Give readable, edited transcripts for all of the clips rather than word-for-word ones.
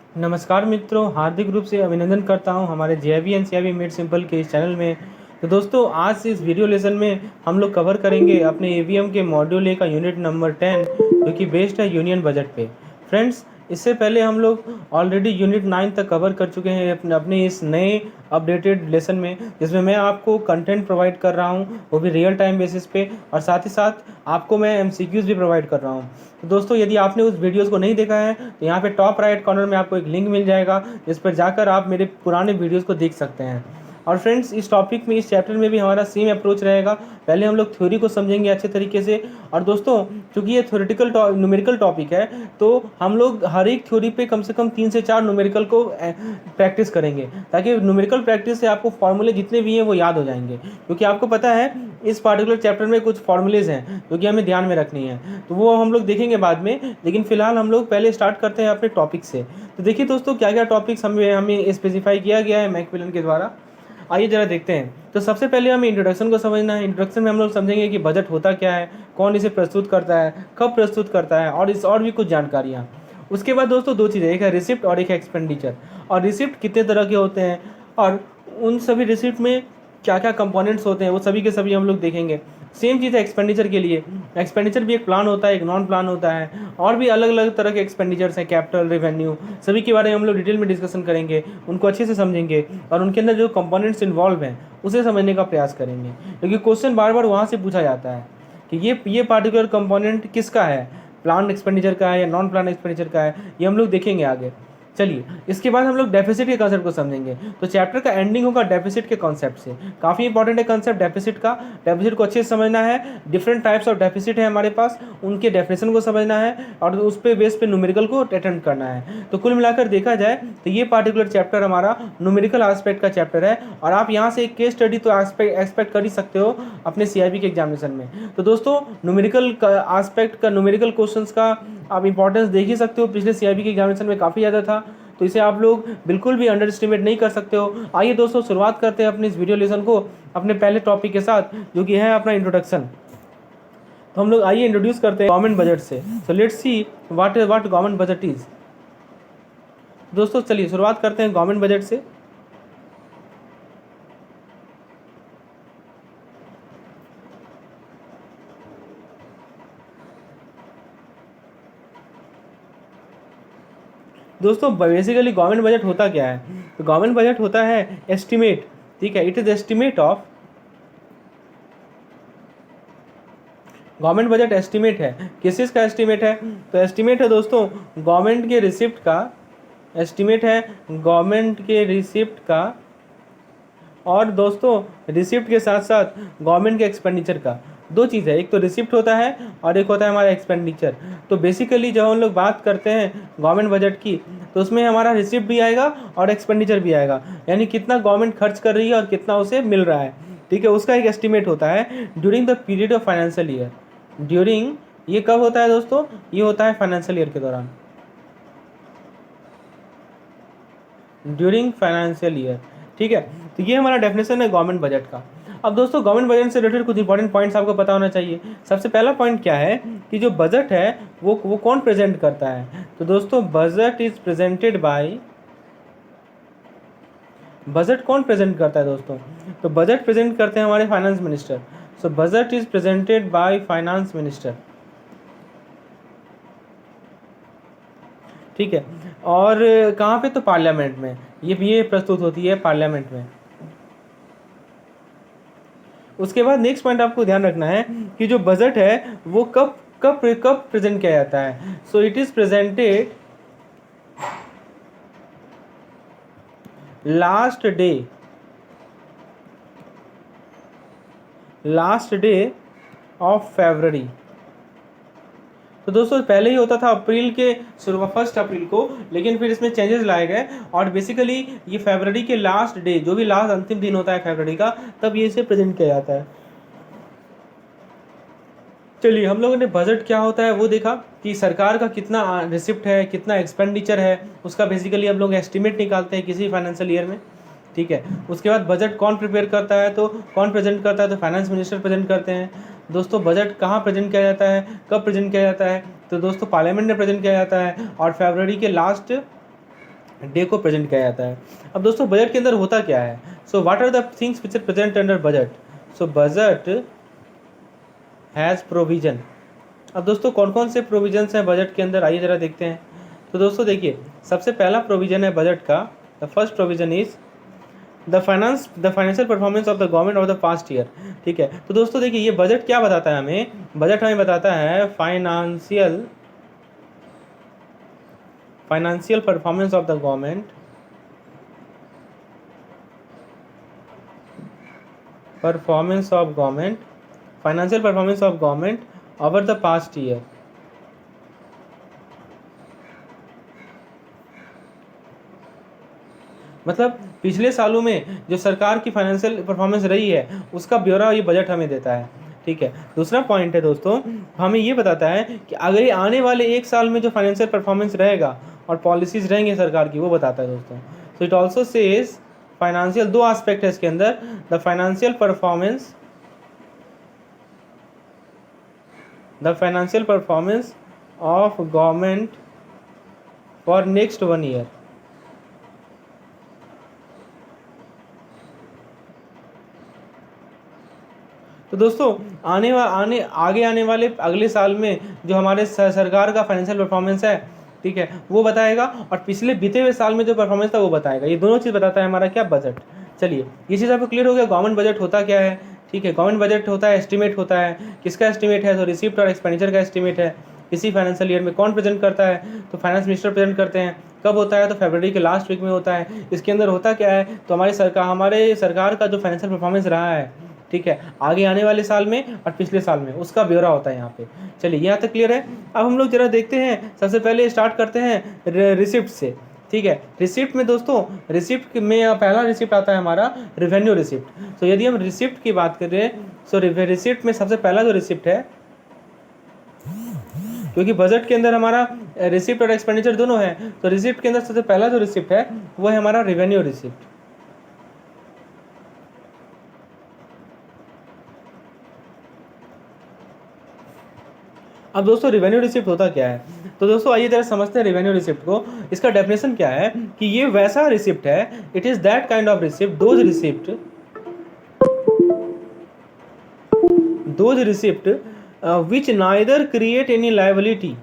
नमस्कार मित्रों, हार्दिक रूप से अभिनंदन करता हूं हमारे JIB and CIB made simple के इस चैनल में। तो दोस्तों, आज इस वीडियो लेसन में हम लोग कवर करेंगे अपने ईवीएम के मॉड्यूल ए का यूनिट नंबर 10, जो कि बेस्ड है यूनियन बजट पे। फ्रेंड्स, इससे पहले हम लोग ऑलरेडी यूनिट 9 तक कवर कर चुके हैं अपने इस नए अपडेटेड लेसन में, जिसमें मैं आपको कंटेंट प्रोवाइड कर रहा हूं, वो भी रियल टाइम बेसिस पे, और साथ ही साथ आपको मैं एमसीक्यूज़ भी प्रोवाइड कर रहा हूं। तो दोस्तों, यदि आपने उस वीडियोस को नहीं देखा है तो यहाँ पे टॉप राइट कॉर्नर में आपको एक लिंक मिल जाएगा, जिस पर जाकर आप मेरे पुराने वीडियोस को देख सकते हैं। और फ्रेंड्स, इस टॉपिक में, इस चैप्टर में भी हमारा सेम अप्रोच रहेगा। पहले हम लोग थ्योरी को समझेंगे अच्छे तरीके से, और दोस्तों चूंकि ये थ्योरेटिकल न्यूमेरिकल टॉपिक है, तो हम लोग हर एक थ्योरी पे कम से कम 3 से 4 न्यूमेरिकल को प्रैक्टिस करेंगे, ताकि न्यूमेरिकल प्रैक्टिस से आपको फॉर्मूले जितने भी हैं वो याद हो जाएंगे। क्योंकि आपको पता है इस पार्टिकुलर चैप्टर में कुछ फॉर्मूलेज हैं जो कि हमें ध्यान में रखनी है, तो वो हम लोग देखेंगे बाद में। लेकिन फिलहाल हम लोग पहले स्टार्ट करते हैं अपने टॉपिक से। तो देखिए दोस्तों, क्या क्या टॉपिक्स हमें स्पेसिफाई किया गया है मैकमिलन के द्वारा। आइए जरा देखते हैं। तो सबसे पहले हमें इंट्रोडक्शन को समझना है। इंट्रोडक्शन में हम लोग समझेंगे कि बजट होता क्या है, कौन इसे प्रस्तुत करता है, कब प्रस्तुत करता है, और भी कुछ जानकारियाँ। उसके बाद दोस्तों 2 चीज़ें, एक है रिसिप्ट और एक है एक्सपेंडिचर। और रिसिप्ट कितने तरह के होते हैं, और उन सभी रिसिप्ट में क्या क्या कंपोनेंट्स होते हैं, वो सभी के सभी हम लोग देखेंगे। सेम चीज़ है एक्सपेंडिचर के लिए। एक्सपेंडिचर भी एक प्लान होता है, एक नॉन प्लान होता है, और भी अलग अलग तरह के एक्सपेंडिचर्स हैं, कैपिटल, रेवेन्यू, सभी के बारे में हम लोग डिटेल में डिस्कशन करेंगे, उनको अच्छे से समझेंगे, और उनके अंदर जो कंपोनेंट्स इन्वॉल्व हैं उसे समझने का प्रयास करेंगे। क्योंकि क्वेश्चन बार बार वहाँ से पूछा जाता है कि ये पार्टिकुलर कंपोनेंट किसका है, प्लान एक्सपेंडिचर का है या नॉन प्लान एक्सपेंडिचर का है, ये हम लोग देखेंगे आगे। चलिए, इसके बाद हम लोग डेफिसिट के कॉन्सेप्ट को समझेंगे। तो चैप्टर का एंडिंग होगा डेफिसिट के कॉन्सेप्ट से। काफ़ी इंपॉर्टेंट है कॉन्सेप्ट डेफिसिट का। डेफिसिट को अच्छे से समझना है। डिफरेंट टाइप्स ऑफ डेफिसिट है हमारे पास, उनके डेफिनेशन को समझना है, और उस पे बेस पे न्यूमेरिकल को अटेम्प्ट करना है। तो कुल मिलाकर देखा जाए तो ये पार्टिकुलर चैप्टर हमारा न्यूमेरिकल आस्पेक्ट का चैप्टर है, और आप यहाँ से एक केस स्टडी तो एक्सपेक्ट कर ही सकते हो अपने सीआईबी के एग्जामिनेशन में। तो दोस्तों, न्यूमेरिकल आस्पेक्ट का, न्यूमेरिकल क्वेश्चंस का आप इंपॉर्टेंस देख ही सकते हो, पिछले सीआईबी के एग्जामिनेशन में काफ़ी ज़्यादा था, तो इसे आप लोग बिल्कुल भी अंडर एस्टिमेट नहीं कर सकते हो। आइए दोस्तों, शुरुआत करते हैं अपने इस वीडियो लेसन को अपने पहले टॉपिक के साथ, जो कि है अपना इंट्रोडक्शन। तो हम लोग आइए इंट्रोड्यूस करते हैं गवर्नमेंट बजट से। सो let's see what government budget is. दोस्तों चलिए शुरुआत करते हैं गवर्नमेंट बजट से। दोस्तों बेसिकली गवर्नमेंट बजट होता क्या है? तो गवर्नमेंट बजट होता है एस्टिमेट, ठीक है, it is estimate of, government budget estimate है। किस चीज़ का एस्टिमेट है? तो एस्टिमेट है दोस्तों गवर्नमेंट के रिसिप्ट का, एस्टिमेट है गवर्नमेंट के रिसिप्ट का, और दोस्तों रिसिप्ट के साथ साथ गवर्नमेंट के एक्सपेंडिचर का। 2 चीज़ है, एक तो रिसिप्ट होता है और एक होता है हमारा एक्सपेंडिचर। तो बेसिकली जब हम लोग बात करते हैं गवर्नमेंट बजट की, तो उसमें हमारा रिसिप्ट भी आएगा और एक्सपेंडिचर भी आएगा, यानी कितना गवर्नमेंट खर्च कर रही है और कितना उसे मिल रहा है, ठीक है, उसका एक एस्टिमेट होता है during the period of financial year. During, ये कब होता है दोस्तों? ये होता है फाइनेंशियल ईयर के दौरान, ड्यूरिंग फाइनेंशियल ईयर, ठीक है। तो ये हमारा डेफिनेशन है गवर्नमेंट बजट का। अब दोस्तों गवर्नमेंट बजट से रिलेटेड कुछ इंपॉर्टेंट पॉइंट्स आपको पता होना चाहिए। सबसे पहला पॉइंट क्या है कि जो बजट है वो कौन प्रेजेंट करता है? तो दोस्तों budget is presented by, budget कौन प्रेजेंट करता है दोस्तों? तो बजट प्रेजेंट करते हैं हमारे finance minister. So budget is presented by finance minister, ठीक है। और कहाँ पे? तो पार्लियामेंट में, ये प्रस्तुत होती है पार्लियामेंट में। उसके बाद नेक्स्ट पॉइंट आपको ध्यान रखना है कि जो बजट है वो कब कब कब प्रेजेंट किया जाता है। So it is presented last day, last day of February. तो दोस्तों पहले ही होता था अप्रैल के शुरू, 1 अप्रैल को, लेकिन फिर इसमें चेंजेस लाए गए, और बेसिकली ये फरवरी के लास्ट डे, जो भी लास्ट अंतिम दिन होता है फरवरी का, तब ये इसे प्रेजेंट किया जाता है। चलिए, हम लोगों ने बजट क्या होता है वो देखा कि सरकार का कितना रिसिप्ट है, कितना एक्सपेंडिचर है, उसका बेसिकली हम लोग एस्टिमेट निकालते हैं किसी फाइनेंशियल ईयर में, ठीक है। उसके बाद बजट कौन प्रिपेयर करता है, तो कौन प्रेजेंट करता है? तो फाइनेंस मिनिस्टर प्रेजेंट करते हैं। दोस्तों बजट कहाँ प्रेजेंट किया जाता है, कब प्रेजेंट किया जाता है? तो दोस्तों पार्लियामेंट में प्रेजेंट किया जाता है, और फरवरी के लास्ट डे को प्रेजेंट किया जाता है। अब दोस्तों बजट के अंदर होता क्या है? So what are the things which are present under budget? So budget has provision. अब दोस्तों कौन कौन से प्रोविजंस हैं बजट के अंदर, आइए ज़रा देखते हैं। तो दोस्तों देखिए, सबसे पहला प्रोविजन है बजट का, the first provision is the financial performance of the government of the past year. ठीक है, तो दोस्तों देखिए ये बजट क्या बताता है हमें? बजट हमें बताता है financial performance of the government, financial performance of government over the past year. मतलब पिछले सालों में जो सरकार की फाइनेंशियल परफॉर्मेंस रही है उसका ब्यौरा ये बजट हमें देता है। ठीक है, दूसरा पॉइंट है दोस्तों, हमें ये बताता है कि अगर ये आने वाले एक साल में जो फाइनेंशियल परफॉर्मेंस रहेगा और पॉलिसीज रहेंगे सरकार की, वो बताता है दोस्तों। So it also says financial, दो आस्पेक्ट है इसके अंदर, the financial performance of government for next 1 year. तो दोस्तों आगे आने वाले अगले साल में जो हमारे सरकार का फाइनेंशियल परफॉर्मेंस है, ठीक है, वो बताएगा, और पिछले बीते हुए साल में जो परफॉर्मेंस था वो बताएगा। ये दोनों चीज़ बताता है हमारा क्या? बजट। चलिए ये चीज़ आपको क्लियर हो गया गवर्नमेंट बजट होता क्या है। ठीक है, गवर्नमेंट बजट होता है, एस्टिमेट होता है। किसका एस्टिमेट है? तो रिसिप्ट और एक्सपेंडिचर का एस्टिमेट है। किसी फाइनेंशियल ईयर में कौन प्रेजेंट करता है? तो फाइनेंस मिनिस्टर प्रेजेंट करते हैं। कब होता है? तो फरवरी के लास्ट वीक में होता है। इसके अंदर होता क्या है? तो हमारे सरकार का जो फाइनेंशियल परफॉर्मेंस रहा है, ठीक है, आगे आने वाले साल में और पिछले साल में, उसका ब्यौरा होता है यहाँ पे। चलिए यहाँ तक क्लियर है। अब हम लोग जरा देखते हैं, सबसे पहले स्टार्ट करते हैं रिसिप्ट से। ठीक है, रिसिप्ट में दोस्तों, रिसिप्ट में पहला रिसिप्ट आता है हमारा रेवेन्यू रिसिप्ट। तो यदि हम रिसिप्ट की बात करें, तो रिसिप्ट में सबसे पहला जो रिसिप्ट है, क्योंकि बजट के अंदर हमारा रिसिप्ट और एक्सपेंडिचर दोनों है, तो रिसिप्ट के अंदर सबसे पहला जो रिसिप्ट है वो है हमारा रेवेन्यू रिसिप्ट। अब दोस्तों रेवेन्यू रिसिप्ट होता क्या है? तो दोस्तों आइए जरा समझते हैं रेवेन्यू रिसिप्ट को। इसका डेफिनेशन क्या है कि ये वैसा रिसिप्ट है, it is that kind of receipt, those receipt which neither create any liability,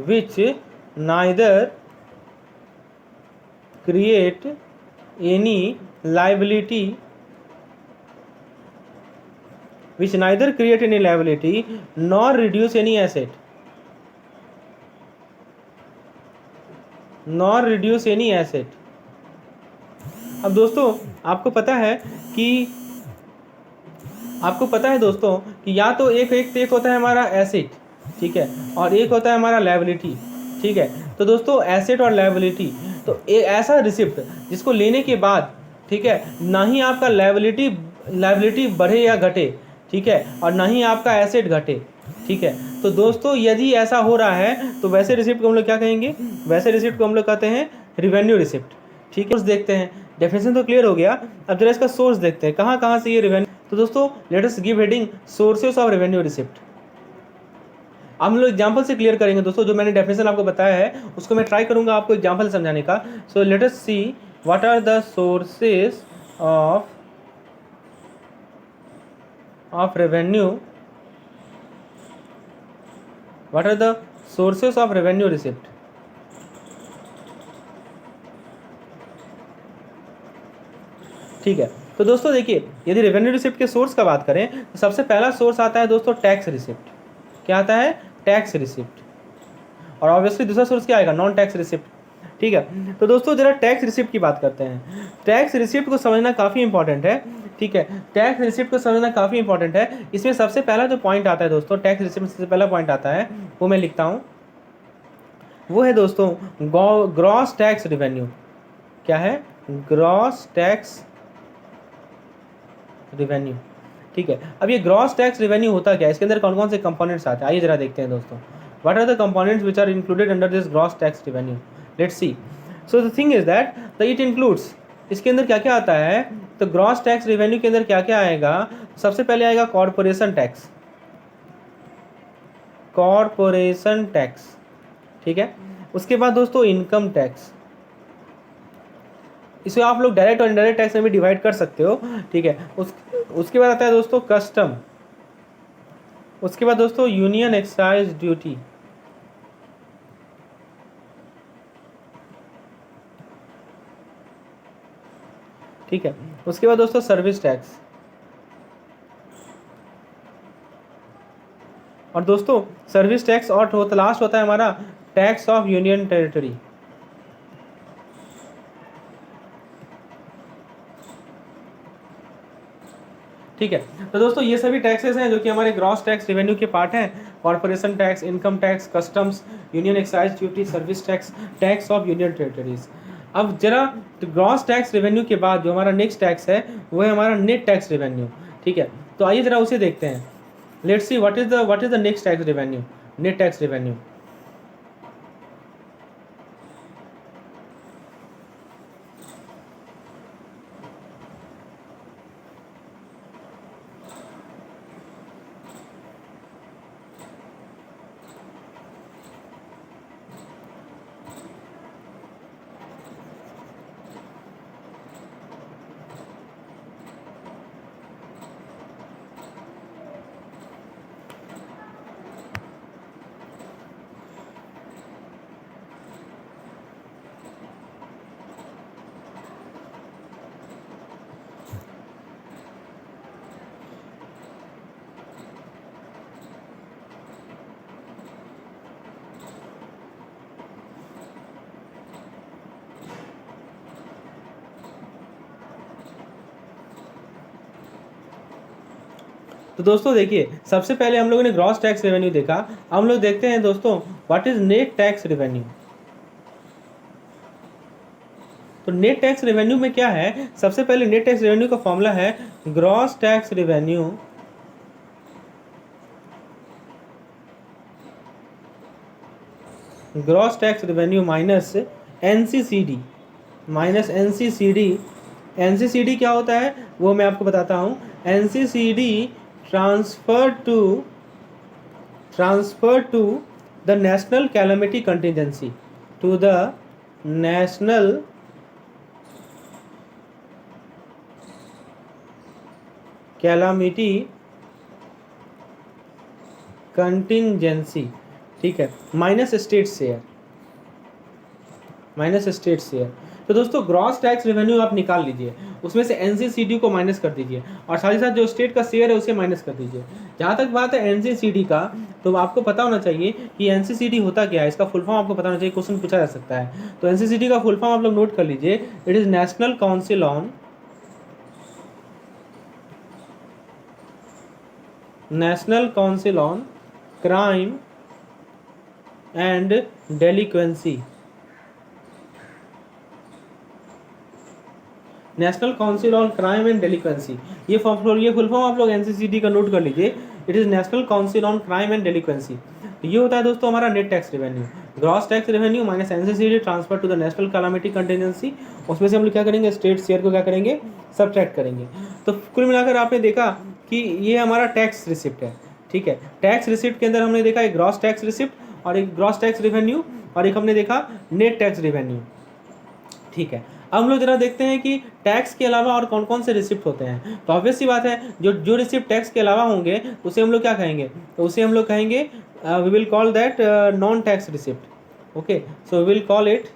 which neither create any liability, nor reduce any asset, अब दोस्तों आपको पता है दोस्तों कि या तो एक होता है हमारा एसेट, ठीक है, और एक होता है हमारा लायबिलिटी। ठीक है, तो दोस्तों एसेट और लायबिलिटी, तो ऐसा रिसिप्ट जिसको लेने के बाद, ठीक है, ना ही आपका लायबिलिटी बढ़े या घटे, ठीक है, और ना ही आपका एसेट घटे। ठीक है, तो दोस्तों यदि ऐसा हो रहा है तो वैसे रिसिप्ट को हम लोग क्या कहेंगे? वैसे रिसिप्ट को हम लोग कहते हैं रेवेन्यू रिसिप्ट। ठीक है, देखते हैं, डेफिनेशन तो क्लियर हो गया। अब जरा इसका सोर्स देखते हैं, कहाँ से ये रेवेन्यू। तो दोस्तों let us give heading sources of revenue receipt. हम लोग एग्जांपल से क्लियर करेंगे दोस्तों, जो मैंने डेफिनेशन आपको बताया है उसको मैं ट्राई करूंगा आपको एग्जांपल से समझाने का। So let us see what are the sources of revenue, what are the sources of revenue receipt. ठीक है, तो दोस्तों देखिए, यदि रेवेन्यू रिसिप्ट के सोर्स का बात करें तो सबसे पहला सोर्स आता है दोस्तों टैक्स रिसिप्ट। क्या आता है? Tax receipt. और ऑब्वियसली दूसरा सोर्स क्या आएगा? Non tax receipt. ठीक है, तो दोस्तों जरा टैक्स रिसिप्ट की बात करते हैं। टैक्स रिसिप्ट को समझना काफ़ी इंपॉर्टेंट है। ठीक है, टैक्स रिसिप्ट को समझना काफ़ी इंपॉर्टेंट है। इसमें सबसे पहला जो पॉइंट आता है दोस्तों, टैक्स रिसिप्ट में सबसे पहला पॉइंट आता है, वो मैं लिखता हूँ, वो है दोस्तों ग्रॉस टैक्स रेवेन्यू। क्या है? Gross tax revenue. ठीक है, अब ये ग्रॉस टैक्स रेवेन्यू होता क्या है? इसके अंदर कौन कौन से कंपोनेंट्स आते हैं, आइए जरा देखते हैं दोस्तों। What are the components which are included under this gross tax revenue? Let's see. So the thing is that the it includes, इसके अंदर क्या क्या आता है? तो ग्रॉस टैक्स रेवेन्यू के अंदर क्या क्या आएगा? सबसे पहले आएगा कॉर्पोरेशन टैक्स, ठीक है। उसके बाद दोस्तों इनकम टैक्स, इसे आप लोग डायरेक्ट और इनडायरेक्ट टैक्स में भी डिवाइड कर सकते हो, ठीक है। उसके बाद आता है दोस्तों कस्टम, उसके बाद दोस्तों यूनियन एक्साइज ड्यूटी, ठीक है। उसके बाद दोस्तों सर्विस टैक्स, और दोस्तों सर्विस टैक्स और लास्ट होता है हमारा टैक्स ऑफ यूनियन टेरिटरी, ठीक है। तो दोस्तों ये सभी टैक्सेस हैं जो कि हमारे ग्रॉस टैक्स रेवेन्यू के पार्ट हैं। Corporation tax, income tax, customs, union excise duty, service tax, tax of union territories. अब जरा तो ग्रॉस टैक्स रेवेन्यू के बाद जो हमारा नेक्स्ट टैक्स है वो है हमारा नेट टैक्स रेवेन्यू, ठीक है। तो आइए जरा उसे देखते हैं। Let's see what is the next tax revenue, net tax revenue. तो दोस्तों देखिए, सबसे पहले हम लोगों ने ग्रॉस टैक्स रेवेन्यू देखा। अब हम लोग देखते हैं दोस्तों what is net tax revenue. तो नेट टैक्स रेवेन्यू में क्या है, सबसे पहले नेट टैक्स रेवेन्यू का फॉर्मूला है gross tax revenue minus NCCD, NCCD क्या होता है वो मैं आपको बताता हूँ। NCCD transfer to the national calamity contingency, to the national calamity contingency, ठीक है, माइनस स्टेट शेयर। तो दोस्तों ग्रॉस टैक्स रेवेन्यू आप निकाल लीजिए, उसमें से एनसीसीडी को माइनस कर दीजिए और साथ ही साथ जो स्टेट का शेयर है उसे माइनस कर दीजिए। जहाँ तक बात है एनसीसीडी का, तो आपको पता होना चाहिए कि एनसीसीडी होता क्या है, इसका फुल फॉर्म आपको पता होना चाहिए, क्वेश्चन पूछा जा सकता है। तो एनसीसीडी का फुल फॉर्म आप लोग नोट कर लीजिए, it is national council on crime and delinquency, national council on crime and delinquency. ये फुल फॉर्म आप लोग एनसीसीडी का नोट कर लीजिए, it is national council on crime and delinquency. ये होता है दोस्तों हमारा net tax revenue, gross tax revenue minus NCCD transfer to the national calamity contingency. उसमें से हम लोग क्या करेंगे, स्टेट शेयर को क्या करेंगे, सब्ट्रैक्ट करेंगे। तो कुल मिलाकर आपने देखा कि ये हमारा टैक्स रिसिप्ट है, ठीक है। टैक्स रिसिप्ट के अंदर हमने देखा एक ग्रॉस टैक्स रिसिप्ट और एक ग्रॉस टैक्स रेवेन्यू और एक हमने देखा नेट टैक्स रेवेन्यू, ठीक है। अब हम लोग जरा देखते हैं कि टैक्स के अलावा और कौन कौन से रिसिप्ट होते हैं। तो ऑब्वियस सी बात है, जो रिसिप्ट टैक्स के अलावा होंगे उसे हम लोग क्या कहेंगे, तो उसे हम लोग कहेंगे we will call that non tax receipt. Okay, so we will call it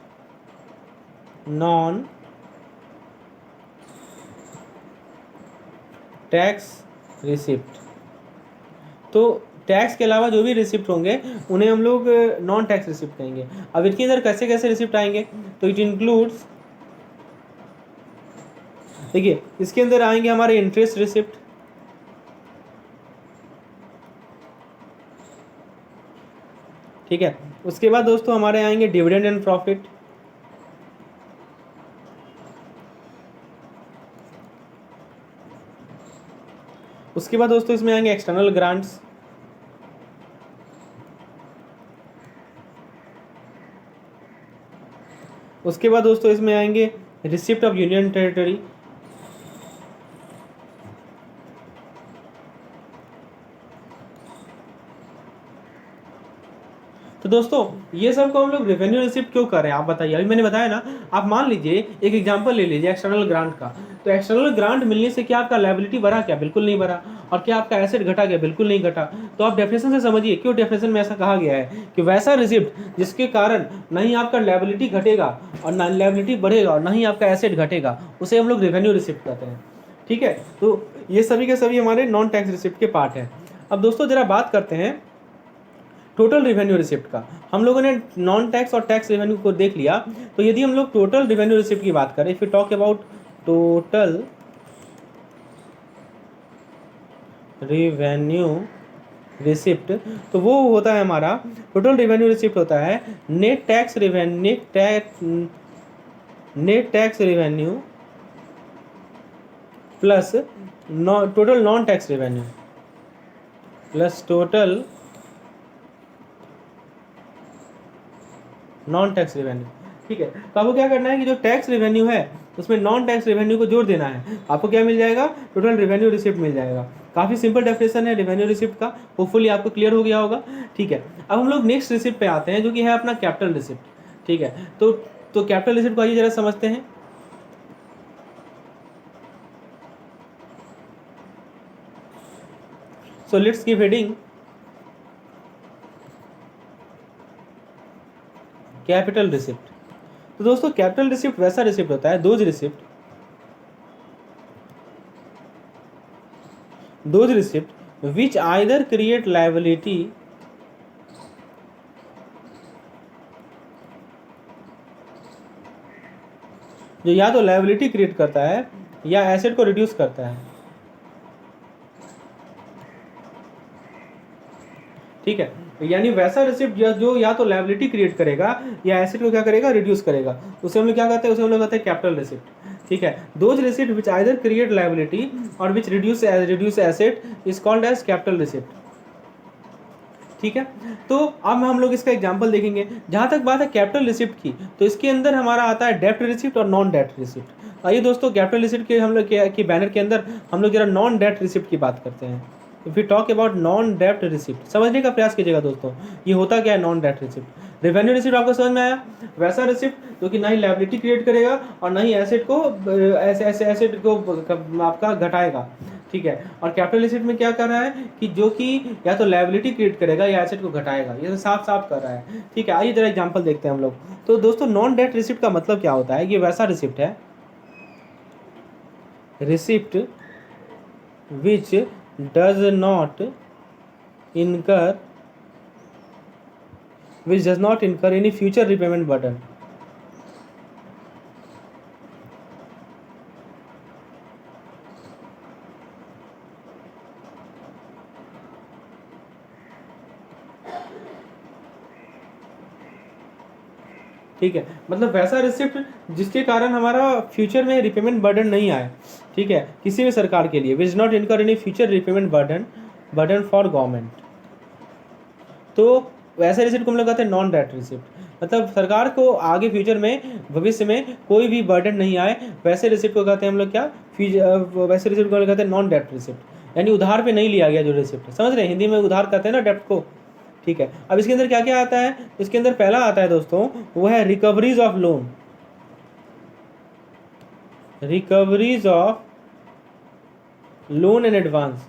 non tax receipt. तो टैक्स के अलावा जो भी रिसिप्ट होंगे उन्हें हम लोग नॉन टैक्स रिसिप्ट कहेंगे। अब इनके अंदर कैसे कैसे रिसिप्ट आएंगे, तो इट इंक्लूड्स, देखिए इसके अंदर आएंगे हमारे इंटरेस्ट रिसिप्ट, ठीक है। उसके बाद दोस्तों हमारे आएंगे डिविडेंड एंड प्रॉफिट, उसके बाद दोस्तों इसमें आएंगे एक्सटर्नल ग्रांट्स, उसके बाद दोस्तों इसमें आएंगे रिसिप्ट ऑफ यूनियन टेरिटरी, तो दोस्तों ये सब को हम लोग रेवेन्यू रिसिप्ट क्यों कर रहे हैं आप बताइए। अभी मैंने बताया ना, आप मान लीजिए एक एग्जांपल ले लीजिए एक्सटर्नल ग्रांट का। तो एक्सटर्नल ग्रांट मिलने से क्या आपका लायबिलिटी बढ़ा? क्या बिल्कुल नहीं बढ़ा। और क्या आपका एसेट घटा? क्या बिल्कुल नहीं घटा। तो आप डेफिनेशन से समझिए क्यों डेफिनेशन में ऐसा कहा गया है कि वैसा रिसिप्ट जिसके कारण न ही आपका लायबिलिटी घटेगा और ना लायबिलिटी बढ़ेगा और ना ही आपका एसेट घटेगा, उसे हम लोग रेवेन्यू रिसिप्ट कहते हैं। ठीक है, तो ये सभी के सभी हमारे नॉन टैक्स रिसिप्ट के पार्ट हैं। अब दोस्तों जरा बात करते हैं टोटल रेवेन्यू रिसिप्ट का। हम लोगों ने नॉन टैक्स और टैक्स रेवेन्यू को देख लिया। तो यदि हम लोग टोटल रेवेन्यू रिसिप्ट की बात करें, if you talk about total revenue receipt, तो वो होता है हमारा टोटल रेवेन्यू रिसिप्ट होता है net tax revenue plus total non tax revenue plus total non tax revenue. ठीक है, तो आपको क्या करना है कि जो टैक्स रेवेन्यू है उसमें नॉन टैक्स रेवेन्यू को जोड़ देना है। आपको क्या मिल जाएगा? टोटल रेवेन्यू रिसिप्ट मिल जाएगा। काफ़ी सिंपल डेफिनेशन है रेवेन्यू रिसिप्ट का, होपफुली आपको क्लियर हो गया होगा। ठीक है, अब हम लोग नेक्स्ट रिसिप्ट पे आते हैं जो कि है अपना कैपिटल रिसिप्ट। ठीक है, तो कैपिटल रिसिप्ट को आइए जरा समझते हैं। So let's give heading capital receipt. तो दोस्तों कैपिटल रिसिप्ट वैसा रिसिप्ट होता है, those receipt which either create liability जो या तो लायबिलिटी क्रिएट करता है या एसेट को रिड्यूस करता है। ठीक है, यानी वैसा रिसिप्ट जो या तो लायबिलिटी क्रिएट करेगा या एसेट को क्या करेगा? रिड्यूस करेगा। उसे हम लोग क्या कहते हैं? उसे हम लोग कहते हैं कैपिटल रिसिप्ट। ठीक है, those receipt which either create liability और which reduce asset is called as capital receipt. ठीक है, तो अब हम लोग इसका एग्जांपल देखेंगे। जहाँ तक बात है कैपिटल रिसिप्ट की, तो इसके अंदर हमारा आता है डेब्ट रिसिप्ट और नॉन डेब्ट रिसिप्ट। आइए दोस्तों कैपिटल रिसिप्ट के हम लोग के बैनर के अंदर हम लोग जरा नॉन डेब्ट रिसिप्ट की बात करते हैं। If you talk about non डेब्ट रिसिप्ट, समझने का प्रयास कीजिएगा दोस्तों, ये होता क्या है नॉन डेब्ट रिसिप्ट। रेवेन्यू रिसिप्ट आपको समझ में आया? वैसा रिसिप्ट जो कि ना ही लायबिलिटी क्रिएट करेगा और ना ही एसेट को एसेट को आपका घटाएगा। ठीक है, और कैपिटल रिसिप्ट में क्या कर रहा है कि जो कि या तो लायबिलिटी क्रिएट करेगा या एसेट को घटाएगा, ये तो साफ साफ कर रहा है। ठीक है, आइए जरा एग्जांपल देखते हैं हम लोग। तो दोस्तों नॉन डेब्ट रिसिप्ट का मतलब क्या होता है? ये वैसा रिसिप्ट है, receipt which does not incur any future repayment burden। ठीक है, मतलब वैसा रिसिप्ट जिसके कारण हमारा फ्यूचर में रिपेमेंट बर्डन नहीं आए। ठीक है, किसी भी सरकार के लिए विच नॉट इनकर any future repayment burden for government. तो वैसे रिसिप्ट को हम लोग कहते हैं नॉन डेब्ट रिसिप्ट, मतलब सरकार को आगे फ्यूचर में भविष्य में कोई भी बर्डन नहीं आए, वैसे रिसिप्ट को कहते हैं हम लोग क्या? वैसे रिसिप्ट को हम लोग कहते हैं नॉन डेब्ट रिसिप्ट, यानी उधार पे नहीं लिया गया जो रिसिप्ट। समझ रहे हैं? हिंदी में उधार कहते हैं ना डेब्ट को। ठीक है, अब इसके अंदर क्या क्या आता है? इसके अंदर पहला आता है दोस्तों, वो है recoveries of loan, recoveries of loan and advance.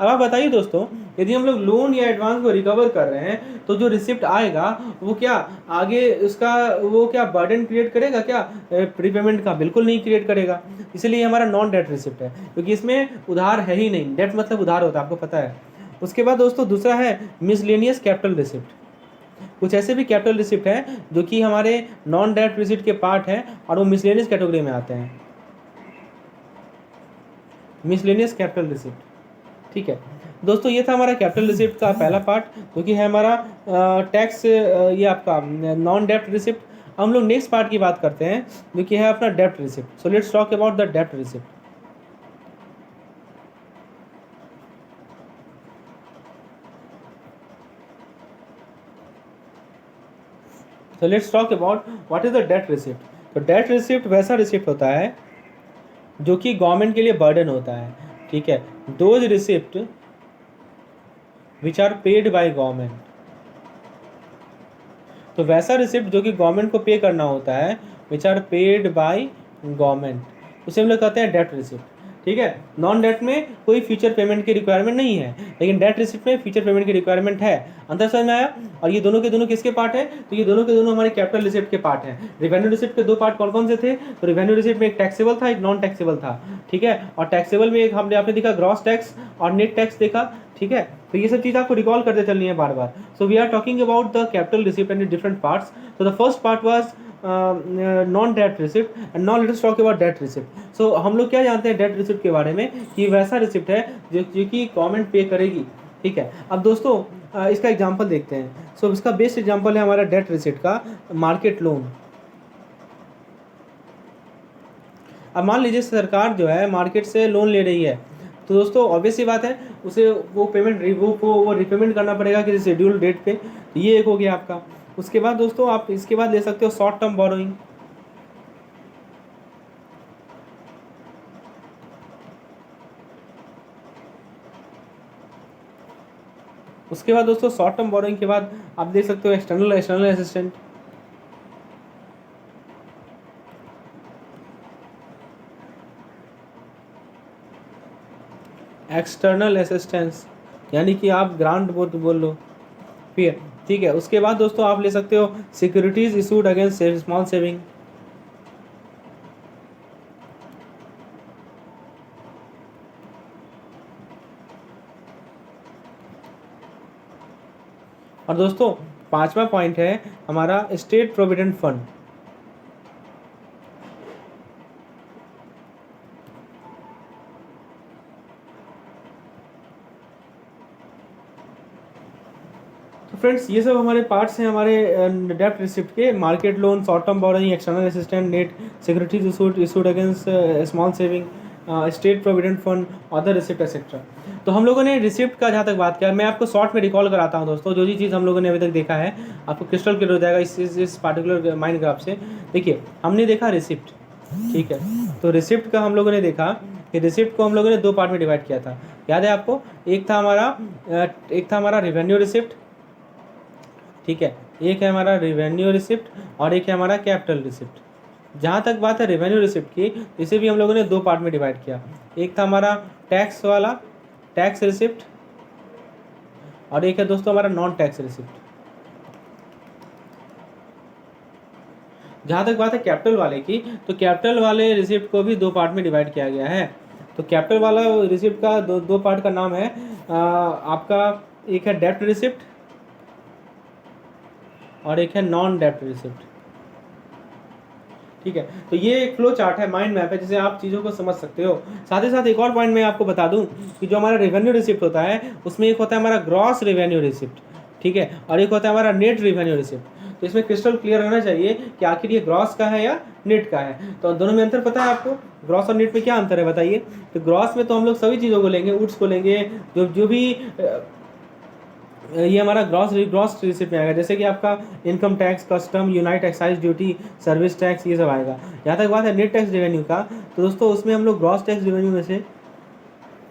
अब आप बताइए दोस्तों, यदि हम लोग लोन या एडवांस को रिकवर कर रहे हैं तो जो रिसिप्ट आएगा वो क्या आगे उसका वो क्या बर्डन क्रिएट करेगा क्या प्रीपेमेंट का? बिल्कुल नहीं क्रिएट करेगा। इसलिए हमारा नॉन डेट रिसिप्ट है, क्योंकि इसमें उधार है ही नहीं। डेट मतलब उधार होता है, आपको पता है। उसके बाद दोस्तों दूसरा है मिसलेनियस कैपिटल रिसिप्ट। कुछ ऐसे भी कैपिटल रिसिप्ट हैं जो कि हमारे नॉन डेट रिसिप्ट के पार्ट हैं और वो मिसलेनियस कैटेगरी में आते हैं, मिसलेनियस कैपिटल रिसिप्ट। ठीक है दोस्तों, ये था हमारा कैपिटल रिसिप्ट का पहला पार्ट, जो कि है हमारा टैक्स ये आपका नॉन डेब्ट रिसिप्ट। हम लोग नेक्स्ट पार्ट की बात करते हैं जो कि है अपना डेब्ट receipt. So let's talk about the डेब्ट receipt. So let's talk about what is the debt receipt। तो डेट रिसिप्ट वैसा रिसिप्ट होता है जो कि गवर्नमेंट के लिए बर्डन होता है। ठीक है, those receipt which are paid by government, तो वैसा रिसिप्ट जो कि गवर्नमेंट को पे करना होता है, which are paid by government, उसे हम लोग कहते हैं डेट रिसिप्ट। ठीक है, नॉन डेट में कोई फ्यूचर पेमेंट की रिक्वायरमेंट नहीं है, लेकिन डेट रिसिप्ट में फ्यूचर पेमेंट की रिक्वायरमेंट है। अंतर समझ में आया? और ये दोनों के दोनों किसके पार्ट है? तो ये दोनों के दोनों हमारे कैपिटल रिसिप्ट के पार्ट हैं। रेवेन्यू रिसिप्ट के दो पार्ट कौन कौन से थे? तो रेवेन्यू रिसिप्ट में एक टैक्सेबल था, एक नॉन टैक्सेबल था। ठीक है, और टैक्सेबल में एक हमने आपने देखा ग्रॉस टैक्स और नेट टैक्स देखा। ठीक है, तो ये सब चीज़ आपको रिकॉल करते चलनी है बार बार। So we are talking about the capital receipt and different parts. तो the first part was non debt receipt and now let us talk about debt receipt. So हम लोग क्या जानते हैं डेट रिसिप्ट के बारे में, कि वैसा रिसिप्ट है जो कि गवर्नमेंट पे करेगी। ठीक है, अब दोस्तों इसका एग्जांपल देखते हैं। सो इसका बेस्ट एग्जांपल है हमारा डेट रिसिप्ट का मार्केट लोन। अब मान लीजिए सरकार जो है मार्केट से लोन ले रही है, तो दोस्तों ऑब्वियस सी बात है उसे वो पेमेंट वो रिपेमेंट करना पड़ेगा किसी शेड्यूल डेट पे। तो ये एक हो गया आपका। उसके बाद दोस्तों आप इसके बाद ले सकते हो शॉर्ट टर्म बोरोइंग। उसके बाद दोस्तों शॉर्ट टर्म बोरोइंग के बाद आप देख सकते हो एक्सटर्नल असिस्टेंट। एक्सटर्नल असिस्टेंस यानी कि आप ग्रांट बोल लो फिर। ठीक है, उसके बाद दोस्तों आप ले सकते हो securities issued against small saving. और दोस्तों पांचवा पॉइंट है हमारा स्टेट प्रोविडेंट फंड। तो फ्रेंड्स ये सब हमारे पार्ट्स हैं हमारे डेब्ट रिसिप्ट के। Market loan, short term borrowing, external assistant, net, securities issued against small saving, state provident fund, other receipt etcetera. तो हम लोगों ने रिसिप्ट का जहाँ तक बात किया, मैं आपको शॉर्ट में रिकॉल कराता हूँ दोस्तों। जो चीज़ हम लोगों ने अभी तक देखा है आपको क्रिस्टल क्लियर हो जाएगा इस पार्टिकुलर माइंड ग्राफ से। देखिए हमने देखा रिसिप्ट। ठीक है, तो रिसिप्ट का हम लोगों ने देखा कि रिसिप्ट को हम लोगों ने दो पार्ट में डिवाइड किया था, याद है आपको? एक था हमारा रेवेन्यू रिसिप्ट। ठीक है, एक है हमारा रेवेन्यू रिसिप्ट और एक है हमारा कैपिटल रिसिप्ट। जहाँ तक बात है रेवेन्यू रिसिप्ट की, इसे भी हम लोगों ने दो पार्ट में डिवाइड किया। एक था हमारा टैक्स वाला, टैक्स रिसिप्ट, और एक है दोस्तों हमारा नॉन टैक्स रिसिप्ट। जहाँ तक बात है कैपिटल वाले की, तो कैपिटल वाले रिसिप्ट को भी दो पार्ट में डिवाइड किया गया है। तो कैपिटल वाला रिसिप्ट का दो पार्ट का नाम है आपका, एक है डेब्ट रिसिप्ट और एक है नॉन डेब्ट रिसिप्ट। ठीक है, तो ये एक फ्लो चार्ट है, माइंड मैप है, जिसे आप चीज़ों को समझ सकते हो। साथ ही साथ एक और पॉइंट मैं आपको बता दूं कि जो हमारा रेवेन्यू रिसिप्ट होता है उसमें एक होता है हमारा ग्रॉस रेवेन्यू रिसिप्ट। ठीक है, और एक होता है हमारा नेट रेवेन्यू रिसिप्ट। तो इसमें क्रिस्टल क्लियर रहना चाहिए कि आखिर ये ग्रॉस का है या नेट का है। तो दोनों में अंतर पता है आपको? ग्रॉस और नेट में क्या अंतर है बताइए? तो ग्रॉस में तो हम लोग सभी चीज़ों को लेंगे, उड्स को लेंगे, जो भी ये हमारा ग्रॉस रिसिप्ट में आएगा, जैसे कि आपका income tax, custom, unite excise duty, service tax, ये सब आएगा। यहाँ तक बात है नेट टैक्स रेवेन्यू का, तो दोस्तों उसमें हम लोग ग्रॉस टैक्स रेवेन्यू में से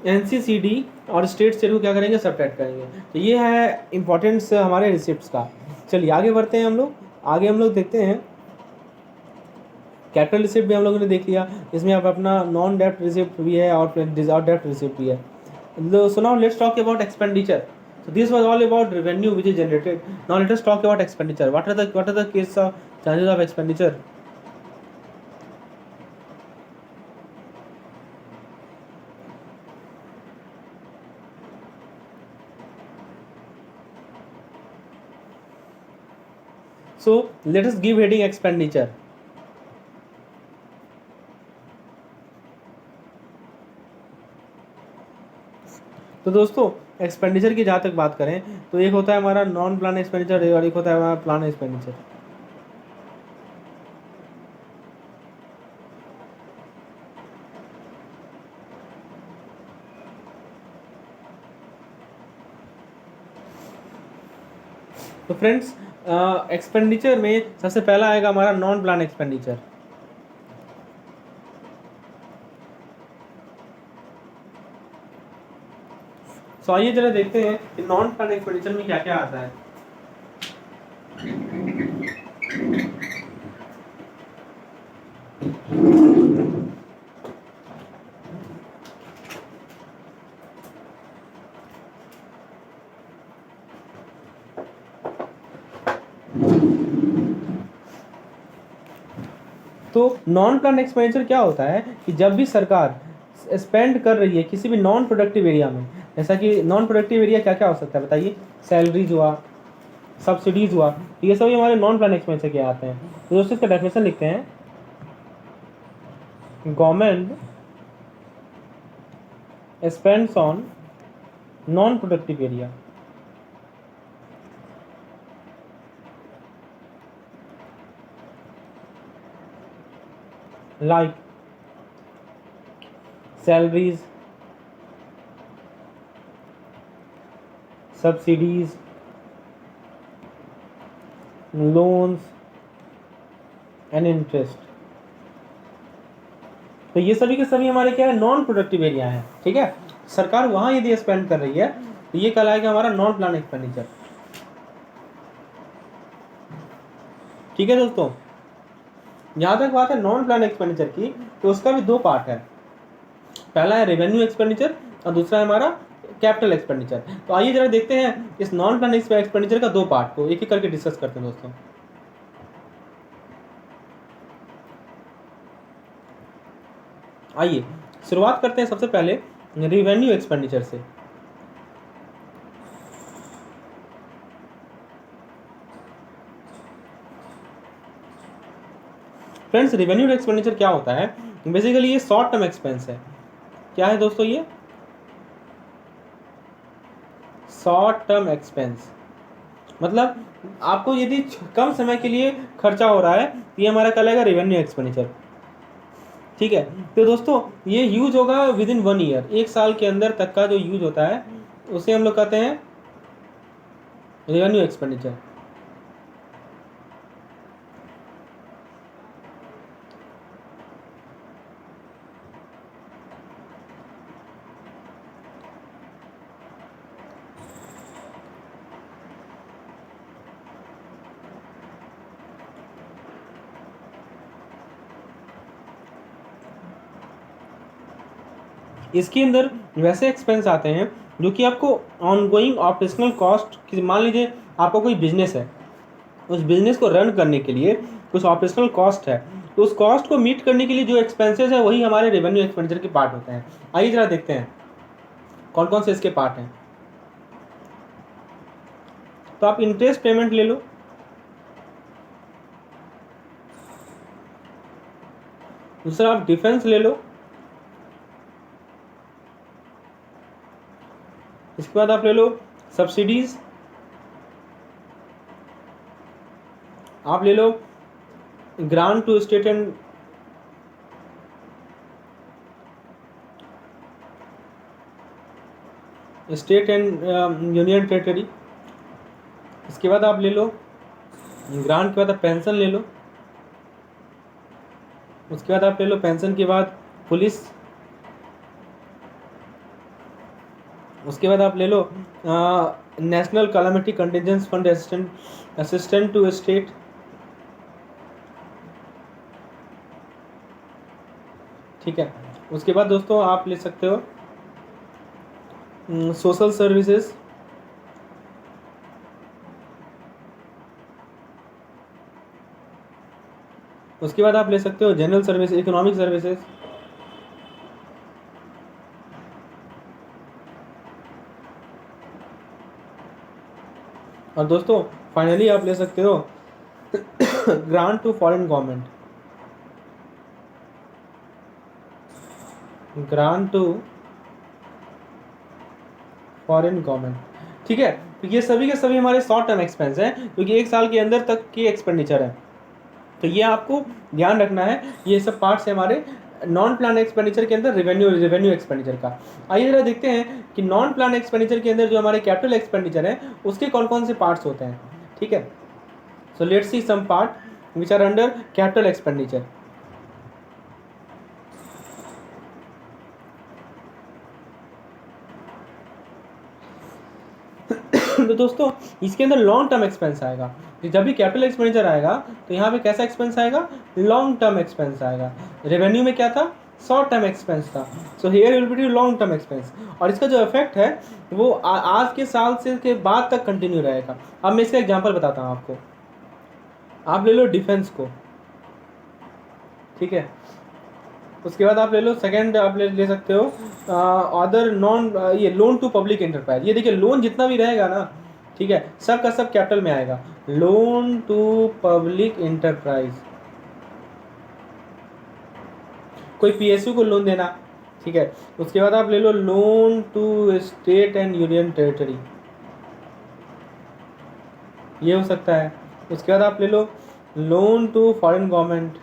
एनसीसीडी और स्टेट सेल को क्या करेंगे? सबट्रैक्ट करेंगे। तो ये है इंपॉर्टेंस हमारे रिसिप्ट्स का। चलिए आगे बढ़ते हैं हम लोग। आगे हम लोग देखते हैं कैपिटल रिसिप्ट भी हम लोगों ने देख लिया, इसमें आप अपना नॉन डेब्ट रिसिप्ट भी है और डेब्ट रिसिप्ट भी है। So now let's talk about expenditure. So this was all about revenue which is generated. Now let us talk about expenditure. What are the case of chances of expenditure? So let us give heading expenditure. तो दोस्तों expenditure की जहाँ तक बात करें तो एक होता है हमारा नॉन प्लान एक्सपेंडिचर और एक होता है हमारा प्लान एक्सपेंडिचर। तो फ्रेंड्स एक्सपेंडिचर में सबसे पहला आएगा हमारा नॉन प्लान एक्सपेंडिचर। तो आइए जरा देखते हैं कि नॉन प्लान एक्सपेंडिचर में क्या क्या आता है। तो नॉन प्लान एक्सपेंडिचर क्या होता है कि जब भी सरकार स्पेंड कर रही है किसी भी नॉन प्रोडक्टिव एरिया में, जैसा कि नॉन प्रोडक्टिव एरिया क्या क्या हो सकता है बताइए, सैलरीज हुआ, सब्सिडीज हुआ, तो ये सभी हमारे नॉन प्लान एक्सपेंडिचर के आते हैं। तो दोस्तों इसका डेफिनेशन लिखते हैं, government spends on non productive area like salaries, subsidies, loans and interest। तो ये सभी के सभी हमारे क्या है, नॉन प्रोडक्टिव एरिया है। ठीक है, सरकार वहां यदि स्पेंड कर रही है तो ये कहलाएगा हमारा नॉन प्लान एक्सपेंडिचर। ठीक है दोस्तों, जहां तक बात है नॉन प्लान एक्सपेंडिचर की, तो उसका भी दो पार्ट है। पहला है रेवेन्यू एक्सपेंडिचर और दूसरा है हमारा कैपिटल एक्सपेंडिचर। तो आइए जरा देखते हैं इस नॉन प्लान एक्सपेंडिचर का दो पार्ट को एक एक करके डिस्कस करते हैं दोस्तों। आइए शुरुआत करते हैं सबसे पहले रेवेन्यू एक्सपेंडिचर से। फ्रेंड्स, रेवेन्यू एक्सपेंडिचर क्या होता है, बेसिकली ये शॉर्ट टर्म एक्सपेंस है। क्या है दोस्तों, ये शॉर्ट टर्म एक्सपेंस, मतलब आपको यदि कम समय के लिए खर्चा हो रहा है तो ये हमारा कहलाएगा रेवेन्यू एक्सपेंडिचर। ठीक है, तो दोस्तों ये यूज होगा विद इन 1 ईयर, एक साल के अंदर तक का जो यूज होता है उसे हम लोग कहते हैं रेवेन्यू एक्सपेंडिचर। इसके अंदर वैसे एक्सपेंस आते हैं जो कि आपको ऑनगोइंग ऑपरेशनल कॉस्ट की, मान लीजिए आपका कोई बिजनेस है, उस बिजनेस को रन करने के लिए कुछ ऑपरेशनल कॉस्ट है, तो उस कॉस्ट को मीट करने के लिए जो एक्सपेंसेस है वही हमारे रेवेन्यू एक्सपेंडिचर के पार्ट होते हैं। आइए जरा देखते हैं कौन कौन से इसके पार्ट हैं। तो आप इंटरेस्ट पेमेंट ले लो, दूसरा आप डिफेंस ले लो, इसके बाद आप ले लो सब्सिडीज, आप ले लो grant to state and union territory, इसके बाद आप ले लो ग्रांट के बाद आप पेंशन ले लो, उसके बाद आप ले लो पेंशन के बाद पुलिस, उसके बाद आप ले लो national calamity contingency fund assistant to state, ठीक है। उसके बाद दोस्तों आप ले सकते हो सोशल सर्विसेज, उसके बाद आप ले सकते हो जनरल सर्विस, इकोनॉमिक सर्विसेज, और दोस्तों फाइनली आप ले सकते हो grant to foreign government, grant to foreign government. ठीक है, तो ये सभी के सभी हमारे शॉर्ट टर्म एक्सपेंस हैं क्योंकि एक साल के अंदर तक की एक्सपेंडिचर है। तो ये आपको ध्यान रखना है, ये सब पार्ट्स है हमारे नॉन प्लान एक्सपेंडिचर के अंदर रेवेन्यू एक्सपेंडिचर का। आइए जरा देखते हैं कि नॉन प्लान एक्सपेंडिचर के अंदर जो हमारे कैपिटल एक्सपेंडिचर है उसके कौन कौन से पार्ट्स होते हैं। ठीक है, so let's see some part which are under capital expenditure. तो दोस्तों इसके अंदर लॉन्ग टर्म एक्सपेंस आएगा। जब भी कैपिटल एक्सपेंडिचर आएगा तो यहाँ पे कैसा एक्सपेंस आएगा, लॉन्ग टर्म एक्सपेंस आएगा। रेवेन्यू में क्या था, शॉर्ट टर्म एक्सपेंस था, so here will be long term expense. और इसका जो इफेक्ट है वो आज के साल से के बाद तक कंटिन्यू रहेगा। अब मैं इसका एग्जांपल बताता हूँ आपको। आप ले लो डिफेंस को, ठीक है, उसके बाद आप ले लो सेकंड, आप ले सकते हो अदर नॉन, ये लोन टू पब्लिक एंटरप्राइज। ये देखिए लोन जितना भी रहेगा ना, ठीक है, सब का सब कैपिटल में आएगा। लोन टू पब्लिक एंटरप्राइज, कोई पीएसयू को लोन देना, ठीक है। उसके बाद आप ले लो loan to state and union territory, ये हो सकता है। उसके बाद आप ले लो लोन टू फॉरेन गवर्नमेंट।